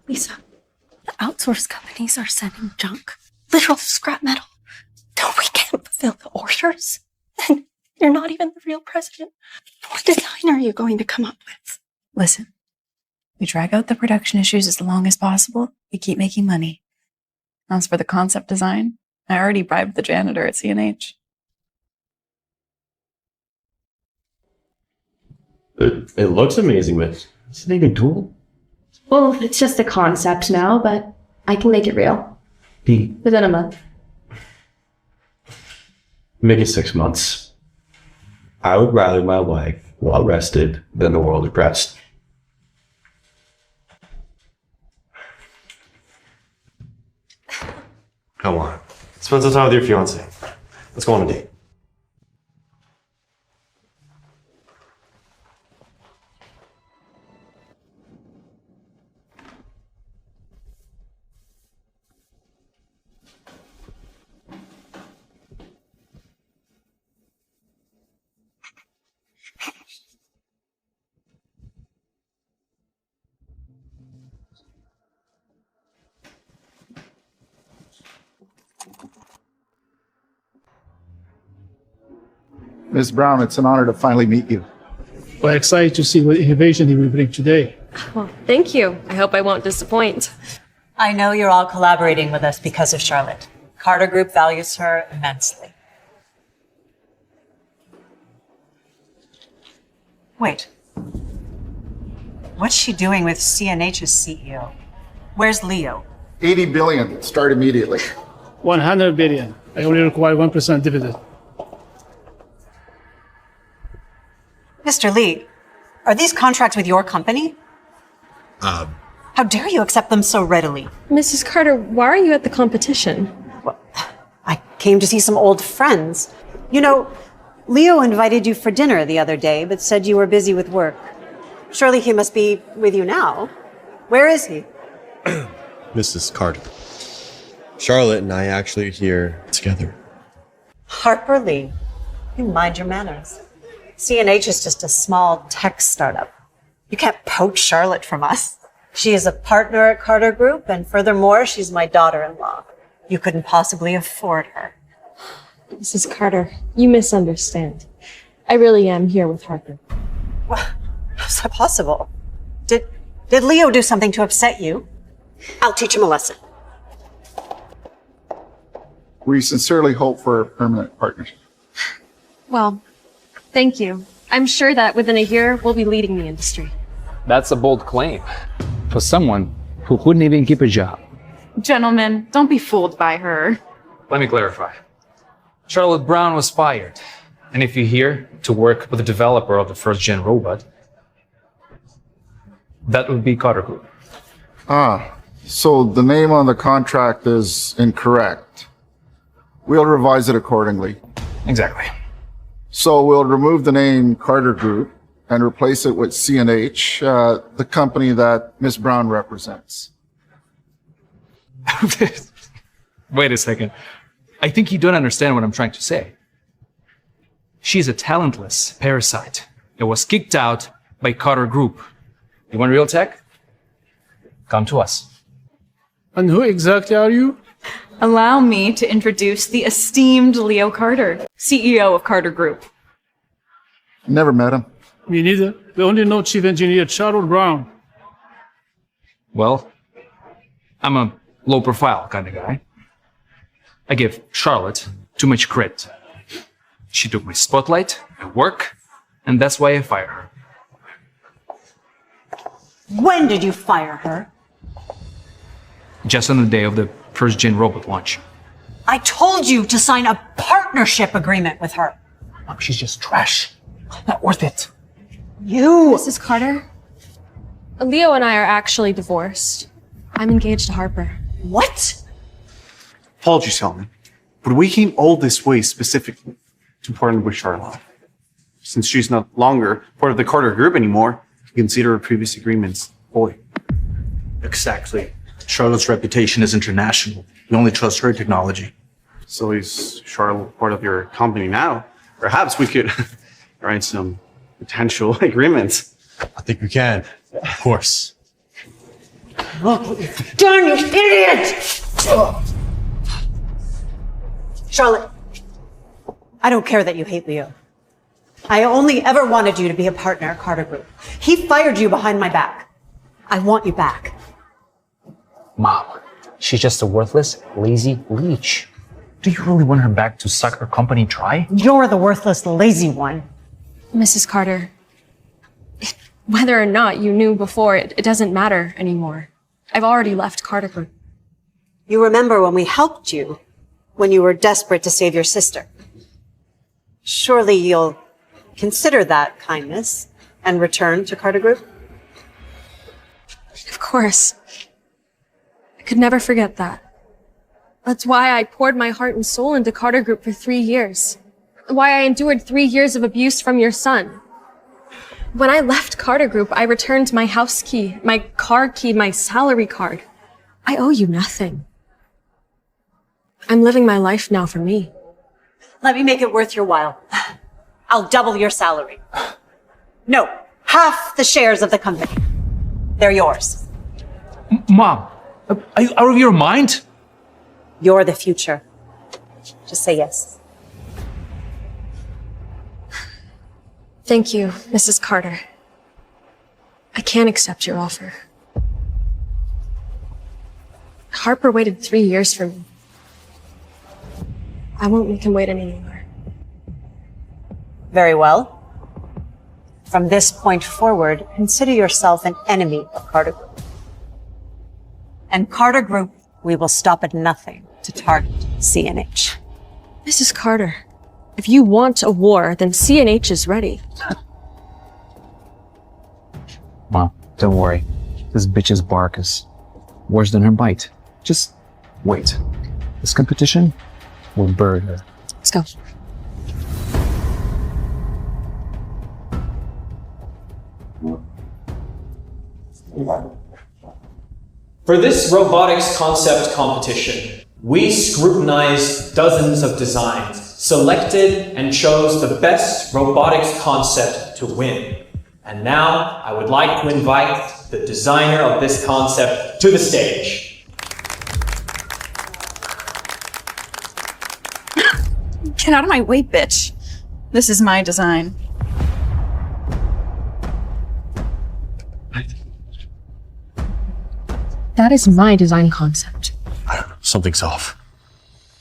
Lisa, the outsource companies are sending junk. Literal scrap metal. No, we can't fulfill the orders. And you're not even the real president. What design are you going to come up with? Listen, we drag out the production issues as long as possible. We keep making money. As for the concept design, I already bribed the janitor at CNH. It looks amazing, but is it even cool? Well, it's just a concept now, but I can make it real. Within a month. Maybe 6 months. I would rather my wife well rested than the world depressed. Come on. Spend some time with your fiance. Let's go on a date. Ms. Brown, it's an honor to finally meet you. We're excited to see what innovation he will bring today. Well, thank you. I hope I won't disappoint. I know you're all collaborating with us because of Charlotte. Carter Group values her immensely. Wait. What's she doing with CNH's CEO? Where's Leo? 80 billion. Start immediately. 100 billion. I only require 1% dividend. Mr. Lee, are these contracts with your company? How dare you accept them so readily? Mrs. Carter, why are you at the competition? I came to see some old friends. You know, Leo invited you for dinner the other day, but said you were busy with work. Surely he must be with you now. Where is he? Mrs. Carter. Charlotte and I actually are here together. Harper Lee, you mind your manners. CNH is just a small tech startup. You can't poach Charlotte from us. She is a partner at Carter Group, and furthermore, she's my daughter-in-law. You couldn't possibly afford her. Mrs. Carter, you misunderstand. I really am here with Harper. Well, how's that possible? Did Leo do something to upset you? I'll teach him a lesson. We sincerely hope for a permanent partnership. Well, thank you. I'm sure that within a year, we'll be leading the industry. That's a bold claim for someone who couldn't even keep a job. Gentlemen, don't be fooled by her. Let me clarify. Charlotte Brown was fired. And if you're here to work with the developer of the first-gen robot, that would be Carter Group. So the name on the contract is incorrect. We'll revise it accordingly. Exactly. So we'll remove the name Carter Group and replace it with CNH, the company that Ms. Brown represents. Wait a second. I think you don't understand what I'm trying to say. She's a talentless parasite that was kicked out by Carter Group. You want real tech? Come to us. And who exactly are you? Allow me to introduce the esteemed Leo Carter, CEO of Carter Group. Never met him. Me neither. We only know Chief Engineer Charlotte Brown. Well, I'm a low-profile kind of guy. I give Charlotte too much credit. She took my spotlight at work, and that's why I fired her. When did you fire her? Just on the day of the first-gen robot launch. I told you to sign a partnership agreement with her. Mom, she's just trash. Not worth it. You! Mrs. Carter, Leo and I are actually divorced. I'm engaged to Harper. What? Apologies, Helen, but we came all this way specifically to partner with Charlotte. Since she's no longer part of the Carter Group anymore, you consider her previous agreements void. Exactly. Charlotte's reputation is international. We only trust her technology. So is Charlotte part of your company now? Perhaps we could write some potential agreements. I think we can. Of course. Darn you idiot! Charlotte, I don't care that you hate Leo. I only ever wanted you to be a partner at Carter Group. He fired you behind my back. I want you back. Mom, she's just a worthless, lazy leech. Do you really want her back to suck her company dry? You're the worthless, lazy one. Mrs. Carter, whether or not you knew before, it doesn't matter anymore. I've already left Carter Group. You remember when we helped you, when you were desperate to save your sister. Surely you'll consider that kindness and return to Carter Group? Of course. I could never forget that. That's why I poured my heart and soul into Carter Group for 3 years. Why I endured 3 years of abuse from your son. When I left Carter Group, I returned my house key, my car key, my salary card. I owe you nothing. I'm living my life now for me. Let me make it worth your while. I'll double your salary. No, half the shares of the company. They're yours. Mom, are you out of your mind? You're the future. Just say yes. Thank you, Mrs. Carter. I can't accept your offer. Harper waited 3 years for me. I won't make him wait any longer. Very well. From this point forward, consider yourself an enemy of Carter Group. And Carter Group, we will stop at nothing to target CNH. Mrs. Carter, if you want a war, then CNH is ready. Mom, don't worry. This bitch's bark is worse than her bite. Just wait. This competition will bury her. Let's go. For this robotics concept competition, we scrutinized dozens of designs, selected and chose the best robotics concept to win. And now I would like to invite the designer of this concept to the stage. Get out of my way, bitch. This is my design. That is my design concept. I don't know, something's off.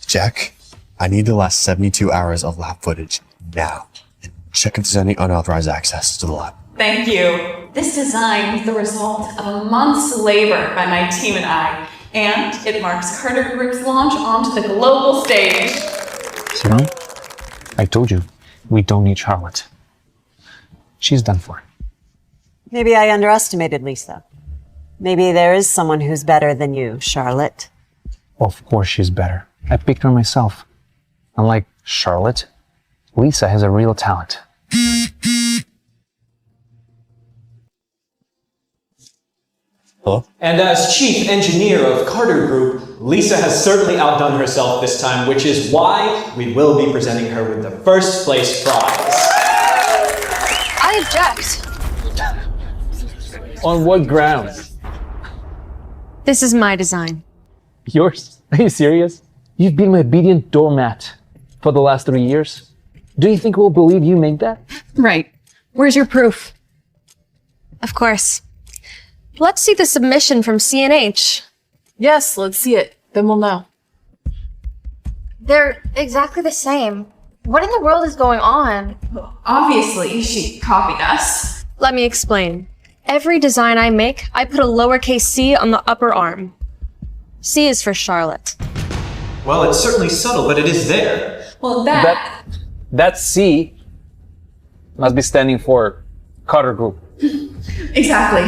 Jack, I need the last 72 hours of lab footage now. And check if there's any unauthorized access to the lab. Thank you. This design was the result of a month's labor by my team and I, and it marks Carter Group's launch onto the global stage. Simone, I told you, we don't need Charlotte. She's done for. Maybe I underestimated Lisa. Maybe there is someone who's better than you, Charlotte. Of course she's better. I picked her myself. Unlike Charlotte, Lisa has a real talent. Hello? And as chief engineer of Carter Group, Lisa has certainly outdone herself this time, which is why we will be presenting her with the first place prize. I object. On what grounds? This is my design. Yours? Are you serious? You've been my obedient doormat for the last 3 years. Do you think we'll believe you made that? Right. Where's your proof? Of course. Let's see the submission from CNH. Yes, let's see it. Then we'll know. They're exactly the same. What in the world is going on? Obviously, she copied us. Let me explain. Every design I make, I put a lowercase c on the upper arm. C is for Charlotte. Well, it's certainly subtle, but it is there. Well, That C must be standing for Carter Group. Exactly.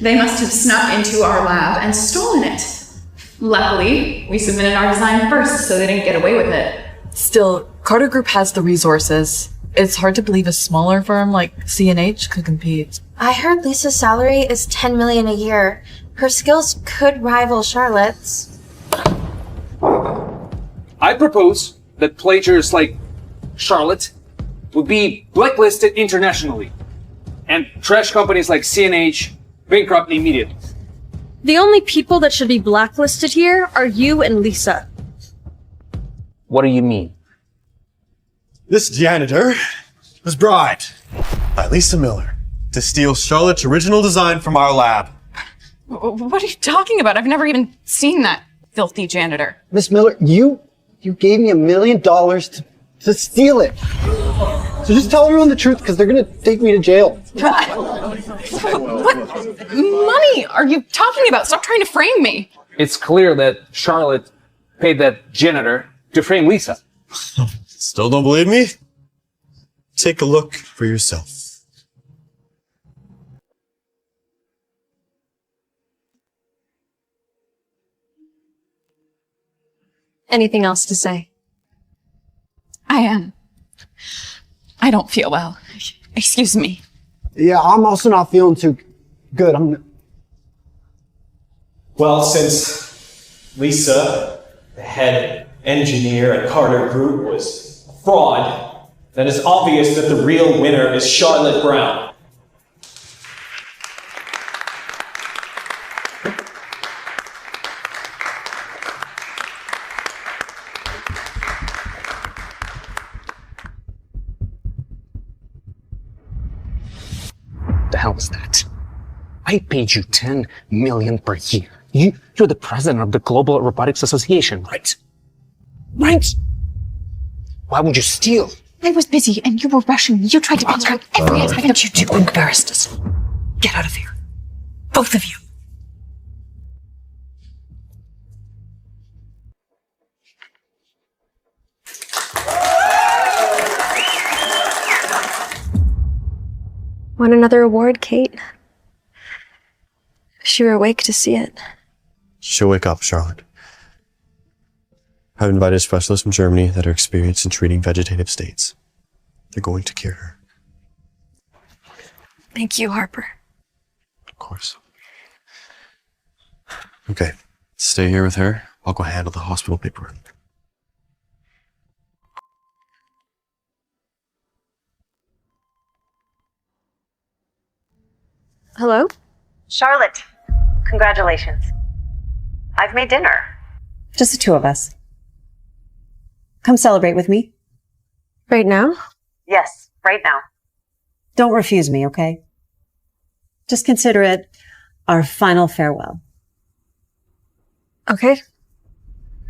They must have snuck into our lab and stolen it. Luckily, we submitted our design first, so they didn't get away with it. Still, Carter Group has the resources. It's hard to believe a smaller firm like CNH could compete. I heard Lisa's salary is $10 million a year. Her skills could rival Charlotte's. I propose that plagiarists like Charlotte would be blacklisted internationally, and trash companies like CNH bankrupt immediately. The only people that should be blacklisted here are you and Lisa. What do you mean? This janitor was bribed by Lisa Miller to steal Charlotte's original design from our lab. What are you talking about? I've never even seen that filthy janitor. Miss Miller, you gave me $1 million to steal it. So just tell everyone the truth, because they're gonna take me to jail. What money are you talking about? Stop trying to frame me. It's clear that Charlotte paid that janitor to frame Lisa. Still don't believe me? Take a look for yourself. Anything else to say? I don't feel well. Excuse me. Yeah, I'm also not feeling too good. Well, since Lisa, the head engineer at Carter Group, was a fraud, then it's obvious that the real winner is Charlotte Brown. The hell was that? I paid you $10 million per year. You're the president of the Global Robotics Association, right? Right? Why would you steal? I was busy and you were rushing. You tried to backtrack every aspect of you two. Embarrassed us. Get out of here. Both of you. Want another award, Kate? Wish you were awake to see it. She'll wake up, Charlotte. I've invited specialists from Germany that are experienced in treating vegetative states. They're going to cure her. Thank you, Harper. Of course. Okay, stay here with her. I'll go handle the hospital paperwork. Hello? Charlotte, congratulations. I've made dinner. Just the two of us. Come celebrate with me. Right now? Yes, right now. Don't refuse me, okay? Just consider it our final farewell. Okay.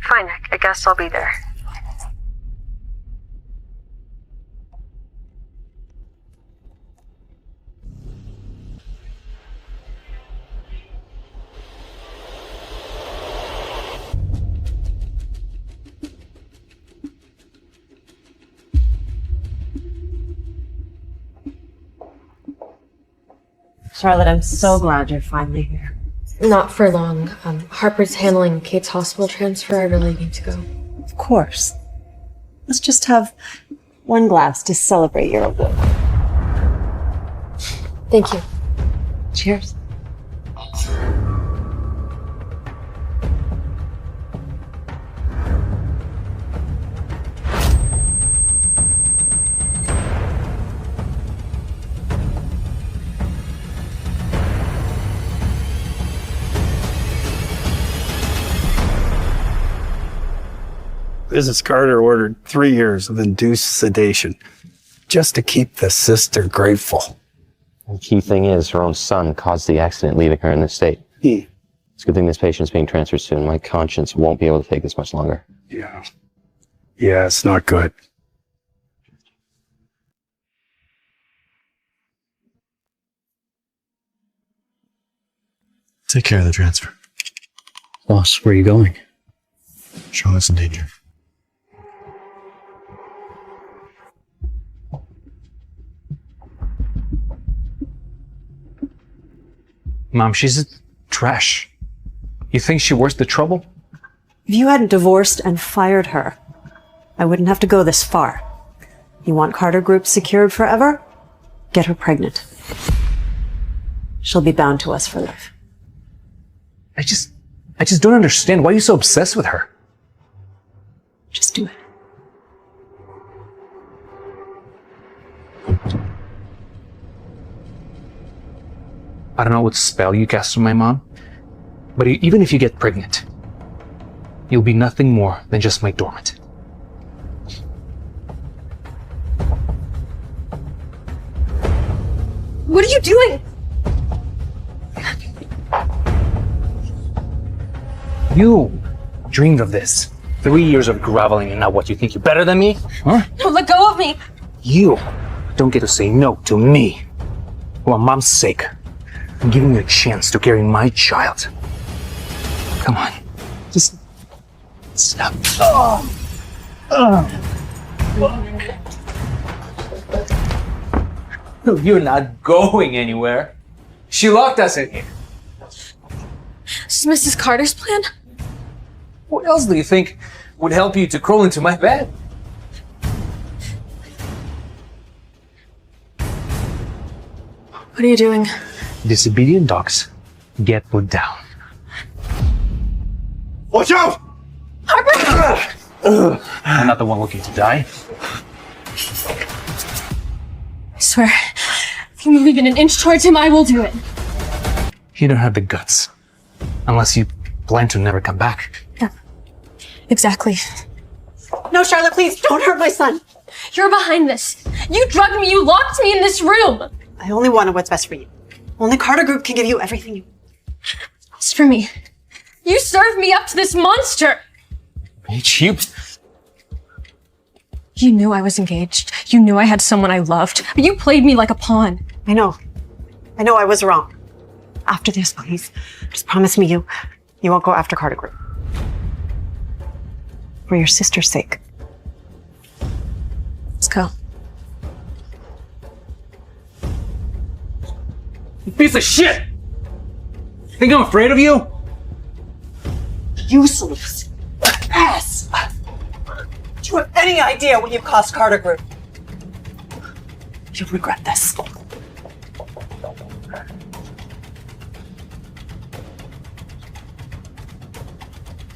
Fine, I guess I'll be there. Charlotte, I'm so glad you're finally here. Not for long. Harper's handling Kate's hospital transfer. I really need to go. Of course. Let's just have one glass to celebrate your award. Thank you. Cheers. Mrs. Carter ordered 3 years of induced sedation just to keep the sister grateful. The key thing is her own son caused the accident, leaving her in this state. It's a good thing this patient's being transferred soon. My conscience won't be able to take this much longer. Yeah. Yeah, it's not good. Take care of the transfer. Boss, where are you going? Charlotte's in danger. Mom, she's trash. You think she worth the trouble? If you hadn't divorced and fired her, I wouldn't have to go this far. You want Carter Group secured forever? Get her pregnant. She'll be bound to us for life. I just don't understand. Why are you so obsessed with her? Just do it. I don't know what spell you cast on my mom, but even if you get pregnant, you'll be nothing more than just my doormat. What are you doing? You dreamed of this. 3 years of groveling, and now what, you think you're better than me? Huh? No, let go of me. You don't get to say no to me. For Mom's sake, I'm giving you a chance to carry my child. Come on. Just stop. You're not going anywhere. She locked us in here. This is Mrs. Carter's plan? What else do you think would help you to crawl into my bed? What are you doing? Disobedient dogs get put down. Watch out! Harper! I'm not the one looking to die. I swear, if you move even an inch towards him, I will do it. You don't have the guts. Unless you plan to never come back. Yeah, exactly. No, Charlotte, please don't hurt my son. You're behind this. You drugged me, you locked me in this room. I only wanted what's best for you. Only Carter Group can give you everything you want. It's for me. You served me up to this monster. You knew I was engaged. You knew I had someone I loved. But you played me like a pawn. I know I was wrong. After this, please, just promise me you won't go after Carter Group. For your sister's sake. Let's go. You piece of shit! Think I'm afraid of you? Useless. Ass! Do you have any idea what you've cost Carter Group? You'll regret this.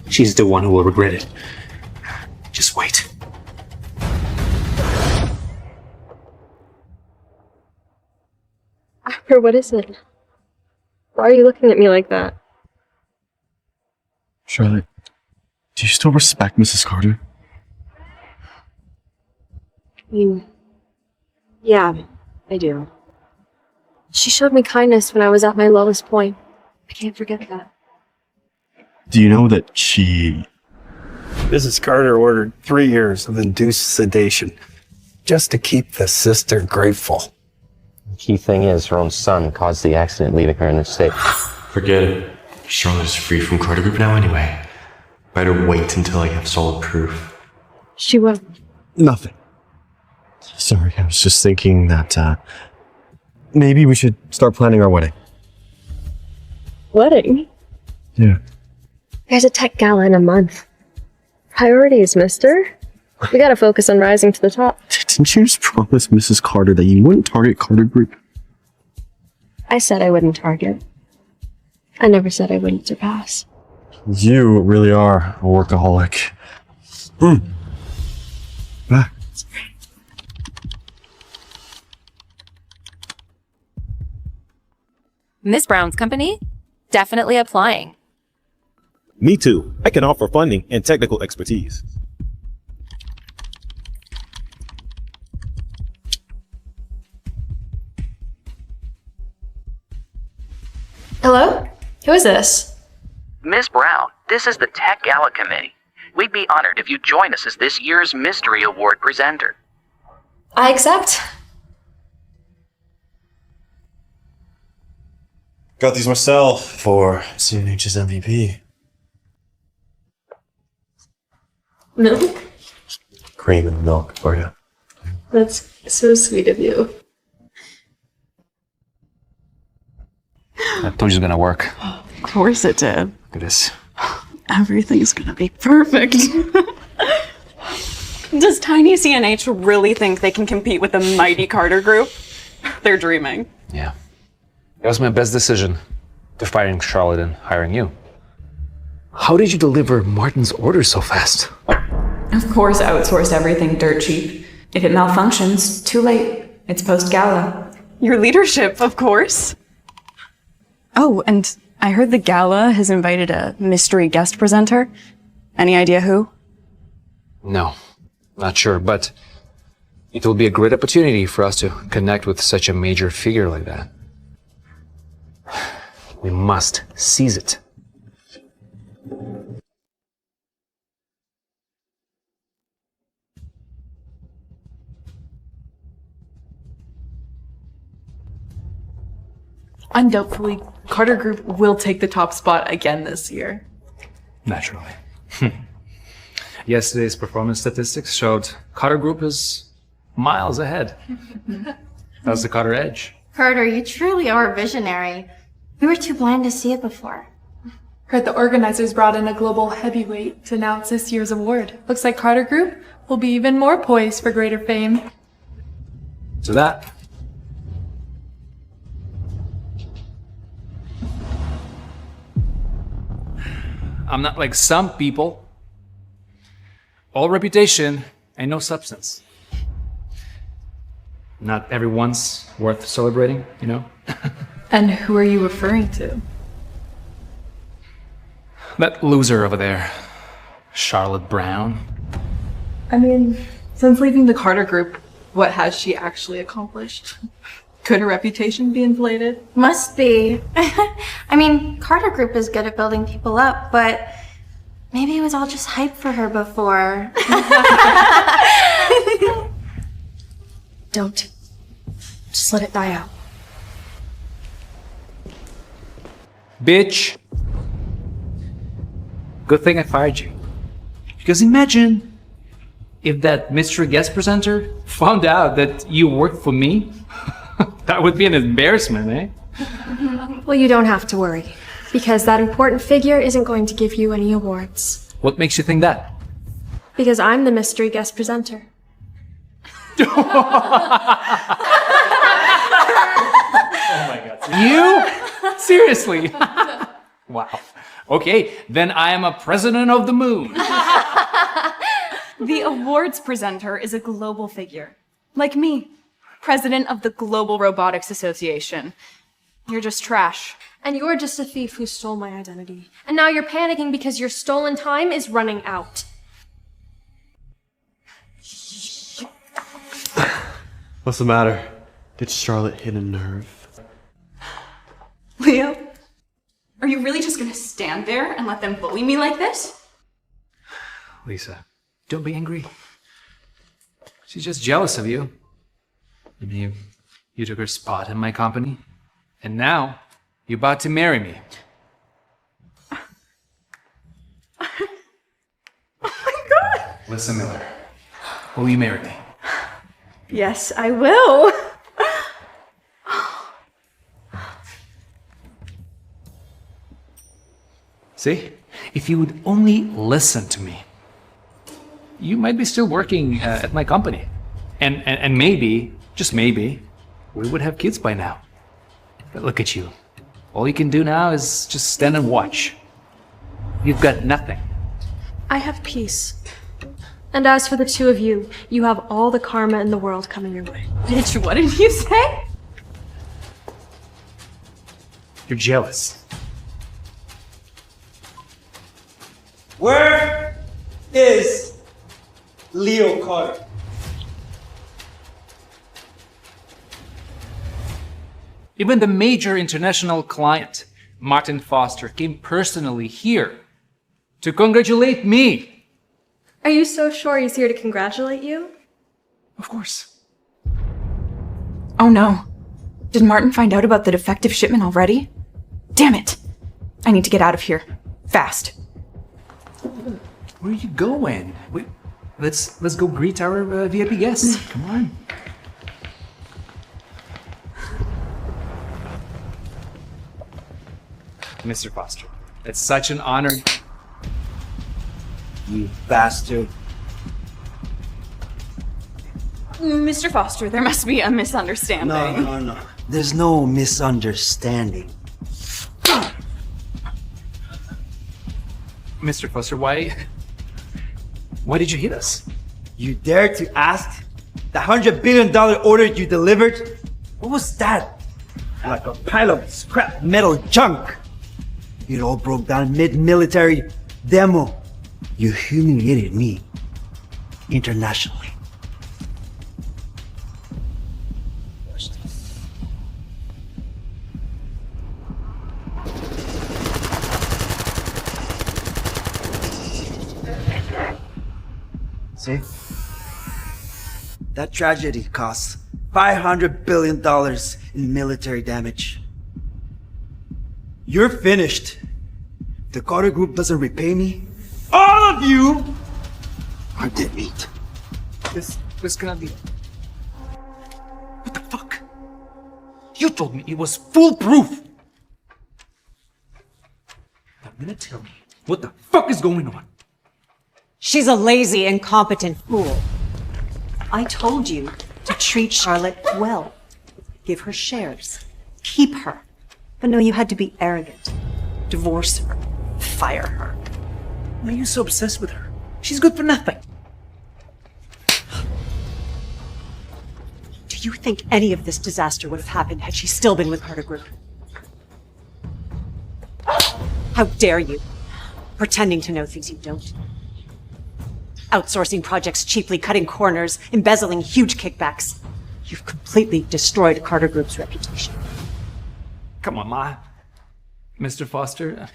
She's the one who will regret it. Just wait. Harper, what is it? Why are you looking at me like that? Charlotte, do you still respect Mrs. Carter? Yeah, I do. She showed me kindness when I was at my lowest point. I can't forget that. Do you know that she... Mrs. Carter ordered 3 years of induced sedation just to keep the sister grateful. The key thing is her own son caused the accident, leaving her in this state. Forget it. Charlotte is free from Carter Group now anyway. Better wait until I have solid proof. She will. Nothing. Sorry, I was just thinking that, maybe we should start planning our wedding. Wedding? Yeah. There's a tech gala in a month. Priorities, mister. We gotta focus on rising to the top. Didn't you just promise Mrs. Carter that you wouldn't target Carter Group? I said I wouldn't target. I never said I wouldn't surpass. You really are a workaholic. Back. Miss Brown's company? Definitely applying. Me too. I can offer funding and technical expertise. Hello? Who is this? Miss Brown, this is the Tech Gala Committee. We'd be honored if you join us as this year's Mystery Award presenter. I accept. Got these myself for CNH's MVP. Milk? Cream and milk for you. That's so sweet of you. I told you it was gonna work. Of course it did. Look at this. Everything's gonna be perfect. Does tiny CNH really think they can compete with the mighty Carter Group? They're dreaming. Yeah. That was my best decision to firing Charlotte and hiring you. How did you deliver Martin's orders so fast? Of course, outsource everything dirt cheap. If it malfunctions, too late. It's post-gala. Your leadership, of course. Oh, and I heard the gala has invited a mystery guest presenter. Any idea who? No, not sure, but it will be a great opportunity for us to connect with such a major figure like that. We must seize it. Undoubtedly, Carter Group will take the top spot again this year. Naturally. Yesterday's performance statistics showed Carter Group is miles ahead. That's the Carter edge. Carter, you truly are a visionary. We were too blind to see it before. Heard the organizers brought in a global heavyweight to announce this year's award. Looks like Carter Group will be even more poised for greater fame. So that. I'm not like some people. All reputation and no substance. Not everyone's worth celebrating, you know? And who are you referring to? That loser over there, Charlotte Brown. I mean, since leaving the Carter Group, what has she actually accomplished? Could her reputation be inflated? Must be. I mean, Carter Group is good at building people up, but maybe it was all just hype for her before. Don't. Just let it die out. Bitch. Good thing I fired you. Because imagine if that mystery guest presenter found out that you worked for me. That would be an embarrassment, eh? Well, you don't have to worry, because that important figure isn't going to give you any awards. What makes you think that? Because I'm the mystery guest presenter. Oh my god. You? Seriously? Wow. Okay, then I am a president of the moon. The awards presenter is a global figure. Like me, president of the Global Robotics Association. You're just trash. And you're just a thief who stole my identity. And now you're panicking because your stolen time is running out. What's the matter? Did Charlotte hit a nerve? Leo, are you really just gonna stand there and let them bully me like this? Lisa, don't be angry. She's just jealous of you. I mean, you took her spot in my company, and now you're about to marry me. Oh my god! Lisa Miller, will you marry me? Yes, I will. See? If you would only listen to me, you might be still working at my company. And maybe, just maybe, we would have kids by now. But look at you. All you can do now is just stand and watch. You've got nothing. I have peace. And as for the two of you, you have all the karma in the world coming your way. Bitch, what did you say? You're jealous. Where is Leo Carter? Even the major international client, Martin Foster, came personally here to congratulate me. Are you so sure he's here to congratulate you? Of course. Oh no. Did Martin find out about the defective shipment already? Damn it. I need to get out of here. Fast. Where are you going? Wait, let's go greet our VIP guests. Come on. Mr. Foster, it's such an honor. You bastard. Mr. Foster, there must be a misunderstanding. No. There's no misunderstanding. Mr. Foster, why did you hit us? You dare to ask? The $100 billion order you delivered? What was that? Like a pile of scrap metal junk. It all broke down mid-military demo. You humiliated me internationally. See? That tragedy cost $500 billion in military damage. You're finished. The Carter Group doesn't repay me. All of you are dead meat. This cannot be. What the fuck? You told me it was foolproof. Now you're gonna tell me what the fuck is going on? She's a lazy, incompetent fool. I told you to treat Charlotte well. Give her shares. Keep her. But no, you had to be arrogant. Divorce her. Fire her. Why are you so obsessed with her? She's good for nothing. Do you think any of this disaster would have happened had she still been with Carter Group? How dare you? Pretending to know things you don't. Outsourcing projects cheaply, cutting corners, embezzling huge kickbacks. You've completely destroyed Carter Group's reputation. Come on, Ma. Mr. Foster.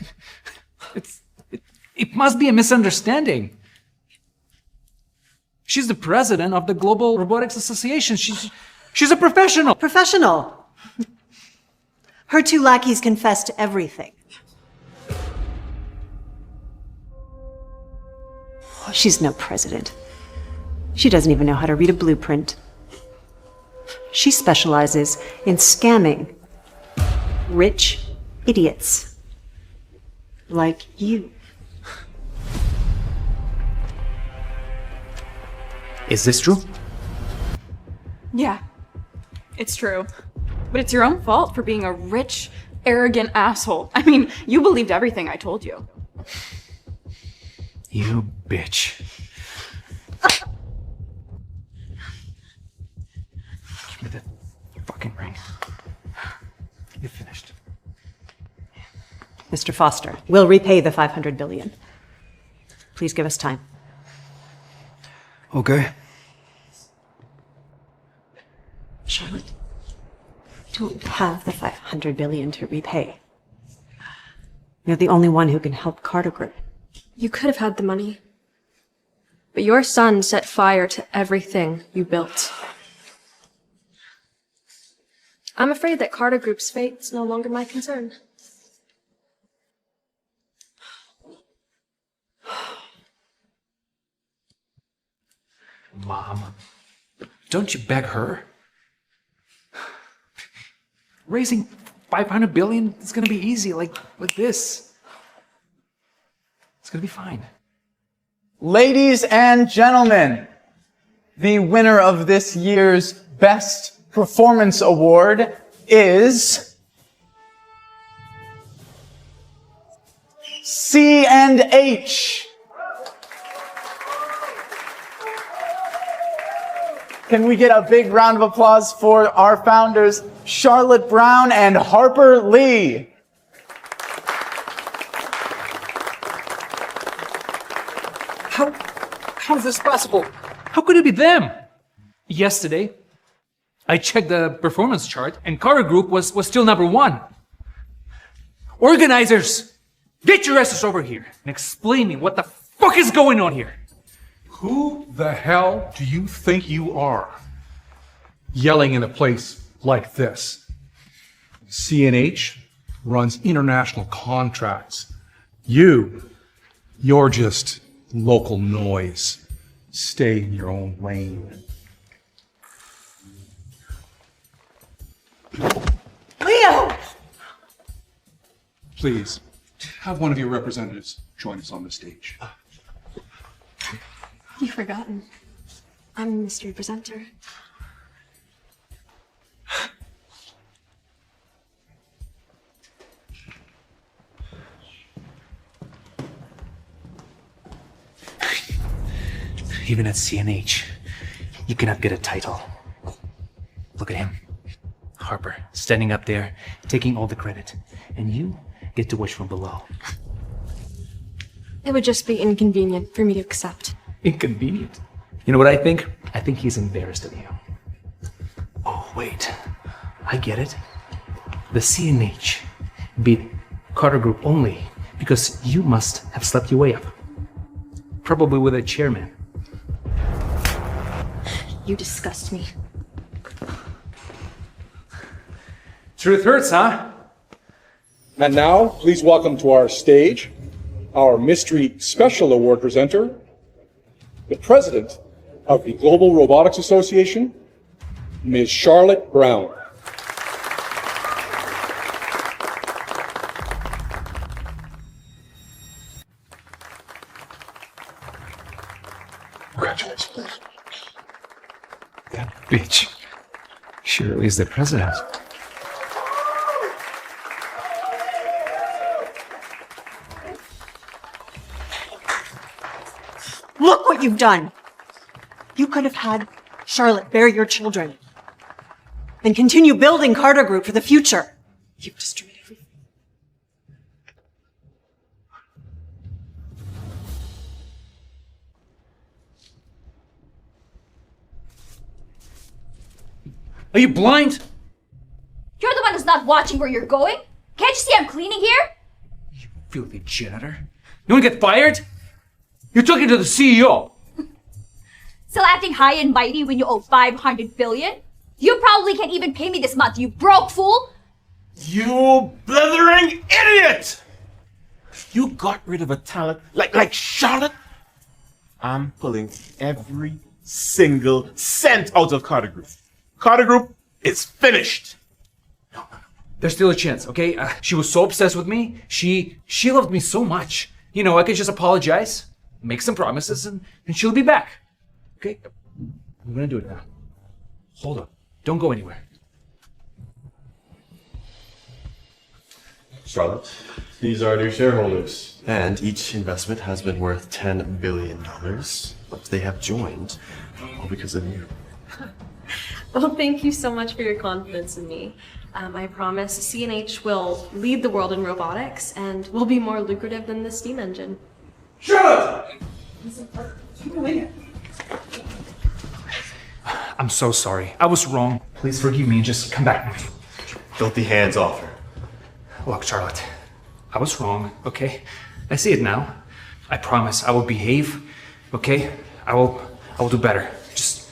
It must be a misunderstanding. She's the president of the Global Robotics Association. She's a professional. Professional? Her two lackeys confessed to everything. She's no president. She doesn't even know how to read a blueprint. She specializes in scamming rich idiots like you. Is this true? Yeah, it's true. But it's your own fault for being a rich, arrogant asshole. I mean, you believed everything I told you. You bitch. Give me that fucking ring. You're finished. Mr. Foster, we'll repay the $500 billion. Please give us time. Okay. Charlotte, you don't have the $500 billion to repay. You're the only one who can help Carter Group. You could have had the money. But your son set fire to everything you built. I'm afraid that Carter Group's fate's no longer my concern. Mom, don't you beg her? Raising $500 billion is gonna be easy, like this. It's gonna be fine. Ladies and gentlemen, the winner of this year's Best Performance Award is C&H. Can we get a big round of applause for our founders, Charlotte Brown and Harper Lee? How is this possible? How could it be them? Yesterday, I checked the performance chart and Carter Group was still number one. Organizers, get your asses over here and explain me what the fuck is going on here. Who the hell do you think you are? Yelling in a place like this. C&H runs international contracts. You're just local noise. Stay in your own lane. Leo! Please, have one of your representatives join us on the stage. You've forgotten. I'm a mystery presenter. Even at C&H, you cannot get a title. Look at him. Harper, standing up there, taking all the credit. And you get to watch from below. It would just be inconvenient for me to accept. Inconvenient? You know what I think? I think he's embarrassed of you. Oh, wait. I get it. The C&H beat Carter Group only because you must have slept your way up. Probably with a chairman. You disgust me. Truth hurts, huh? And now, please welcome to our stage our Mystery Special Award presenter, the president of the Global Robotics Association, Ms. Charlotte Brown. That bitch. Surely is the president. Look what you've done! You could have had Charlotte bear your children and continue building Carter Group for the future. You've destroyed everything. Are you blind? You're the one who's not watching where you're going. Can't you see I'm cleaning here? Filthy janitor. You wanna get fired? You're talking to the CEO. Still acting high and mighty when you owe 500 billion? You probably can't even pay me this month, you broke fool! You blithering idiot! You got rid of a talent like Charlotte? I'm pulling every single cent out of Carter Group. Carter Group is finished. There's still a chance, okay? She was so obsessed with me. She loved me so much. You know, I could just apologize, make some promises, and she'll be back. Okay? I'm gonna do it now. Hold on. Don't go anywhere. Charlotte, these are new shareholders. And each investment has been worth $10 billion. But they have joined all because of you. Well, thank you so much for your confidence in me. I promise CNH will lead the world in robotics and will be more lucrative than the steam engine. Charlotte! I'm so sorry. I was wrong. Please forgive me and just come back with me. Filthy hands off her. Look, Charlotte, I was wrong, okay? I see it now. I promise I will behave, okay? I will do better. Just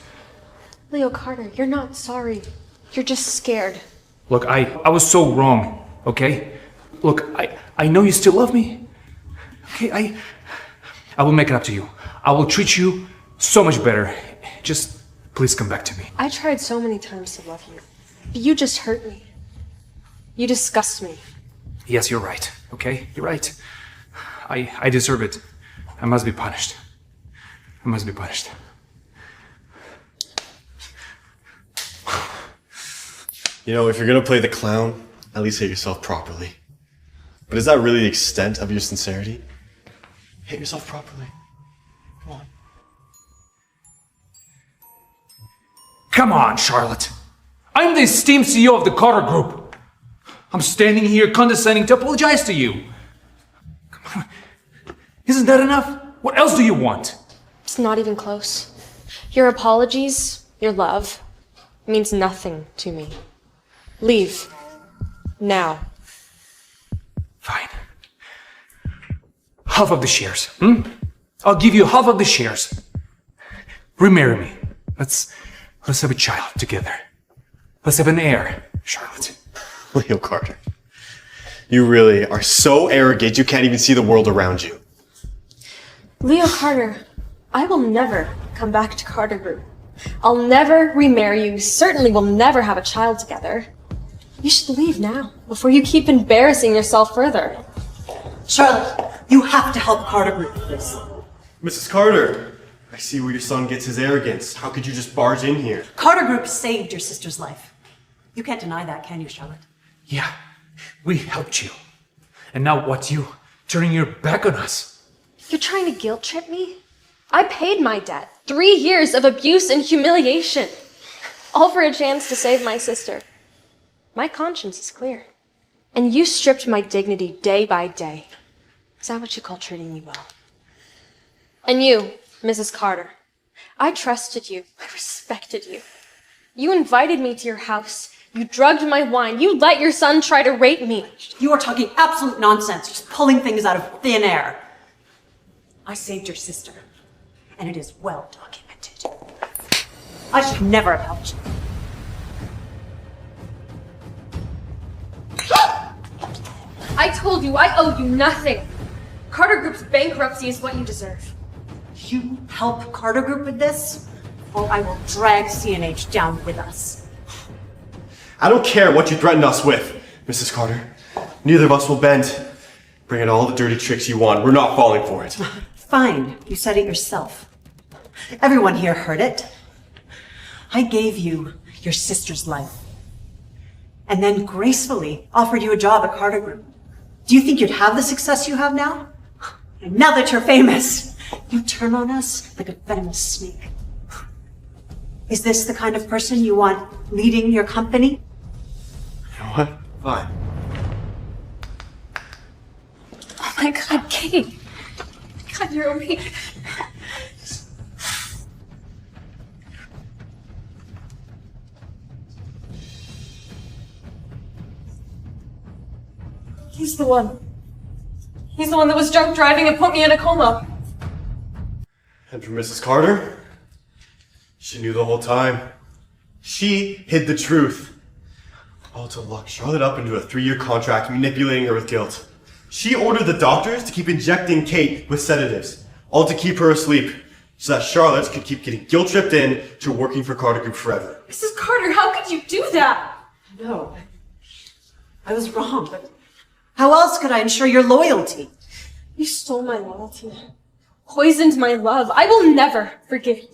Leo Carter, you're not sorry. You're just scared. look, I was so wrong, okay? Look, I know you still love me. Okay, I will make it up to you. I will treat you so much better. Just please come back to me. I tried so many times to love you, but you just hurt me. You disgust me. Yes, you're right, okay? You're right. I deserve it. I must be punished. I must be punished. You know, if you're gonna play the clown, at least hit yourself properly. But is that really the extent of your sincerity? Hit yourself properly. Come on. Come on, Charlotte. I'm the esteemed CEO of the Carter Group. I'm standing here condescending to apologize to you. Come on. Isn't that enough? What else do you want? It's not even close. Your apologies, your love, means nothing to me. Leave. Now. Fine. Half of the shares, I'll give you half of the shares. Remarry me. Let's have a child together. Let's have an heir, Charlotte. Leo Carter, you really are so arrogant you can't even see the world around you. Leo Carter, I will never come back to Carter Group. I'll never remarry you. Certainly we'll never have a child together. You should leave now, before you keep embarrassing yourself further. Charlotte, you have to help Carter Group with this. Mrs. Carter, I see where your son gets his arrogance. How could you just barge in here? Carter Group saved your sister's life. You can't deny that, can you, Charlotte? Yeah, we helped you. And now what, you turning your back on us? You're trying to guilt trip me? I paid my debt. 3 years of abuse and humiliation. All for a chance to save my sister. My conscience is clear. And you stripped my dignity day by day. Is that what you call treating me well? And you, Mrs. Carter, I trusted you. I respected you. You invited me to your house. You drugged my wine. You let your son try to rape me. You are talking absolute nonsense, just pulling things out of thin air. I saved your sister, and it is well documented. I should never have helped you. I told you I owe you nothing. Carter Group's bankruptcy is what you deserve. You help Carter Group with this, or I will drag CNH down with us. I don't care what you threatened us with, Mrs. Carter. Neither of us will bend. Bring in all the dirty tricks you want. We're not falling for it. Fine, you said it yourself. Everyone here heard it. I gave you your sister's life. And then gracefully offered you a job at Carter Group. Do you think you'd have the success you have now? And now that you're famous, you turn on us like a venomous snake. Is this the kind of person you want leading your company? You know what? Fine. Oh my god, Kate. God, you're weak. He's the one. He's the one that was drunk driving and put me in a coma. And for Mrs. Carter, she knew the whole time. She hid the truth. All to lock Charlotte up into a 3-year contract, manipulating her with guilt. She ordered the doctors to keep injecting Kate with sedatives, all to keep her asleep, so that Charlotte could keep getting guilt-tripped in to working for Carter Group forever. Mrs. Carter, how could you do that? No, I was wrong, but how else could I ensure your loyalty? You stole my loyalty. Poisoned my love. I will never forgive you.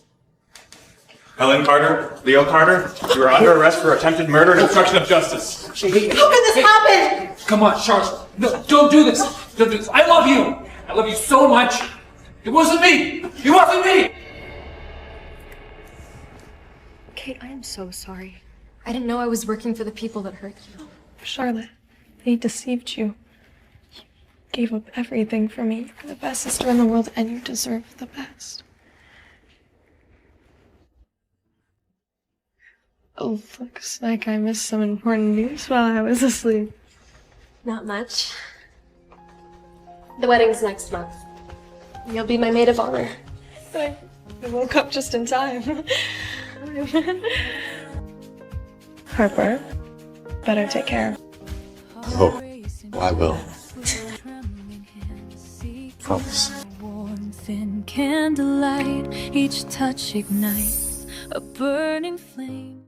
Helen Carter, Leo Carter, you are under arrest for attempted murder and obstruction of justice. How can this happen? Come on, Charlotte. No, don't do this. Don't do this. I love you. I love you so much. It wasn't me. It wasn't me. Kate, I am so sorry. I didn't know I was working for the people that hurt you. Charlotte, they deceived you. You gave up everything for me. You're the best sister in the world, and you deserve the best. Oh, looks like I missed some important news while I was asleep. Not much. The wedding's next month. You'll be my maid of honor. I woke up just in time. Harper, better take care. Oh, I will. Promise. Warmth in candlelight, each touch ignites a burning flame.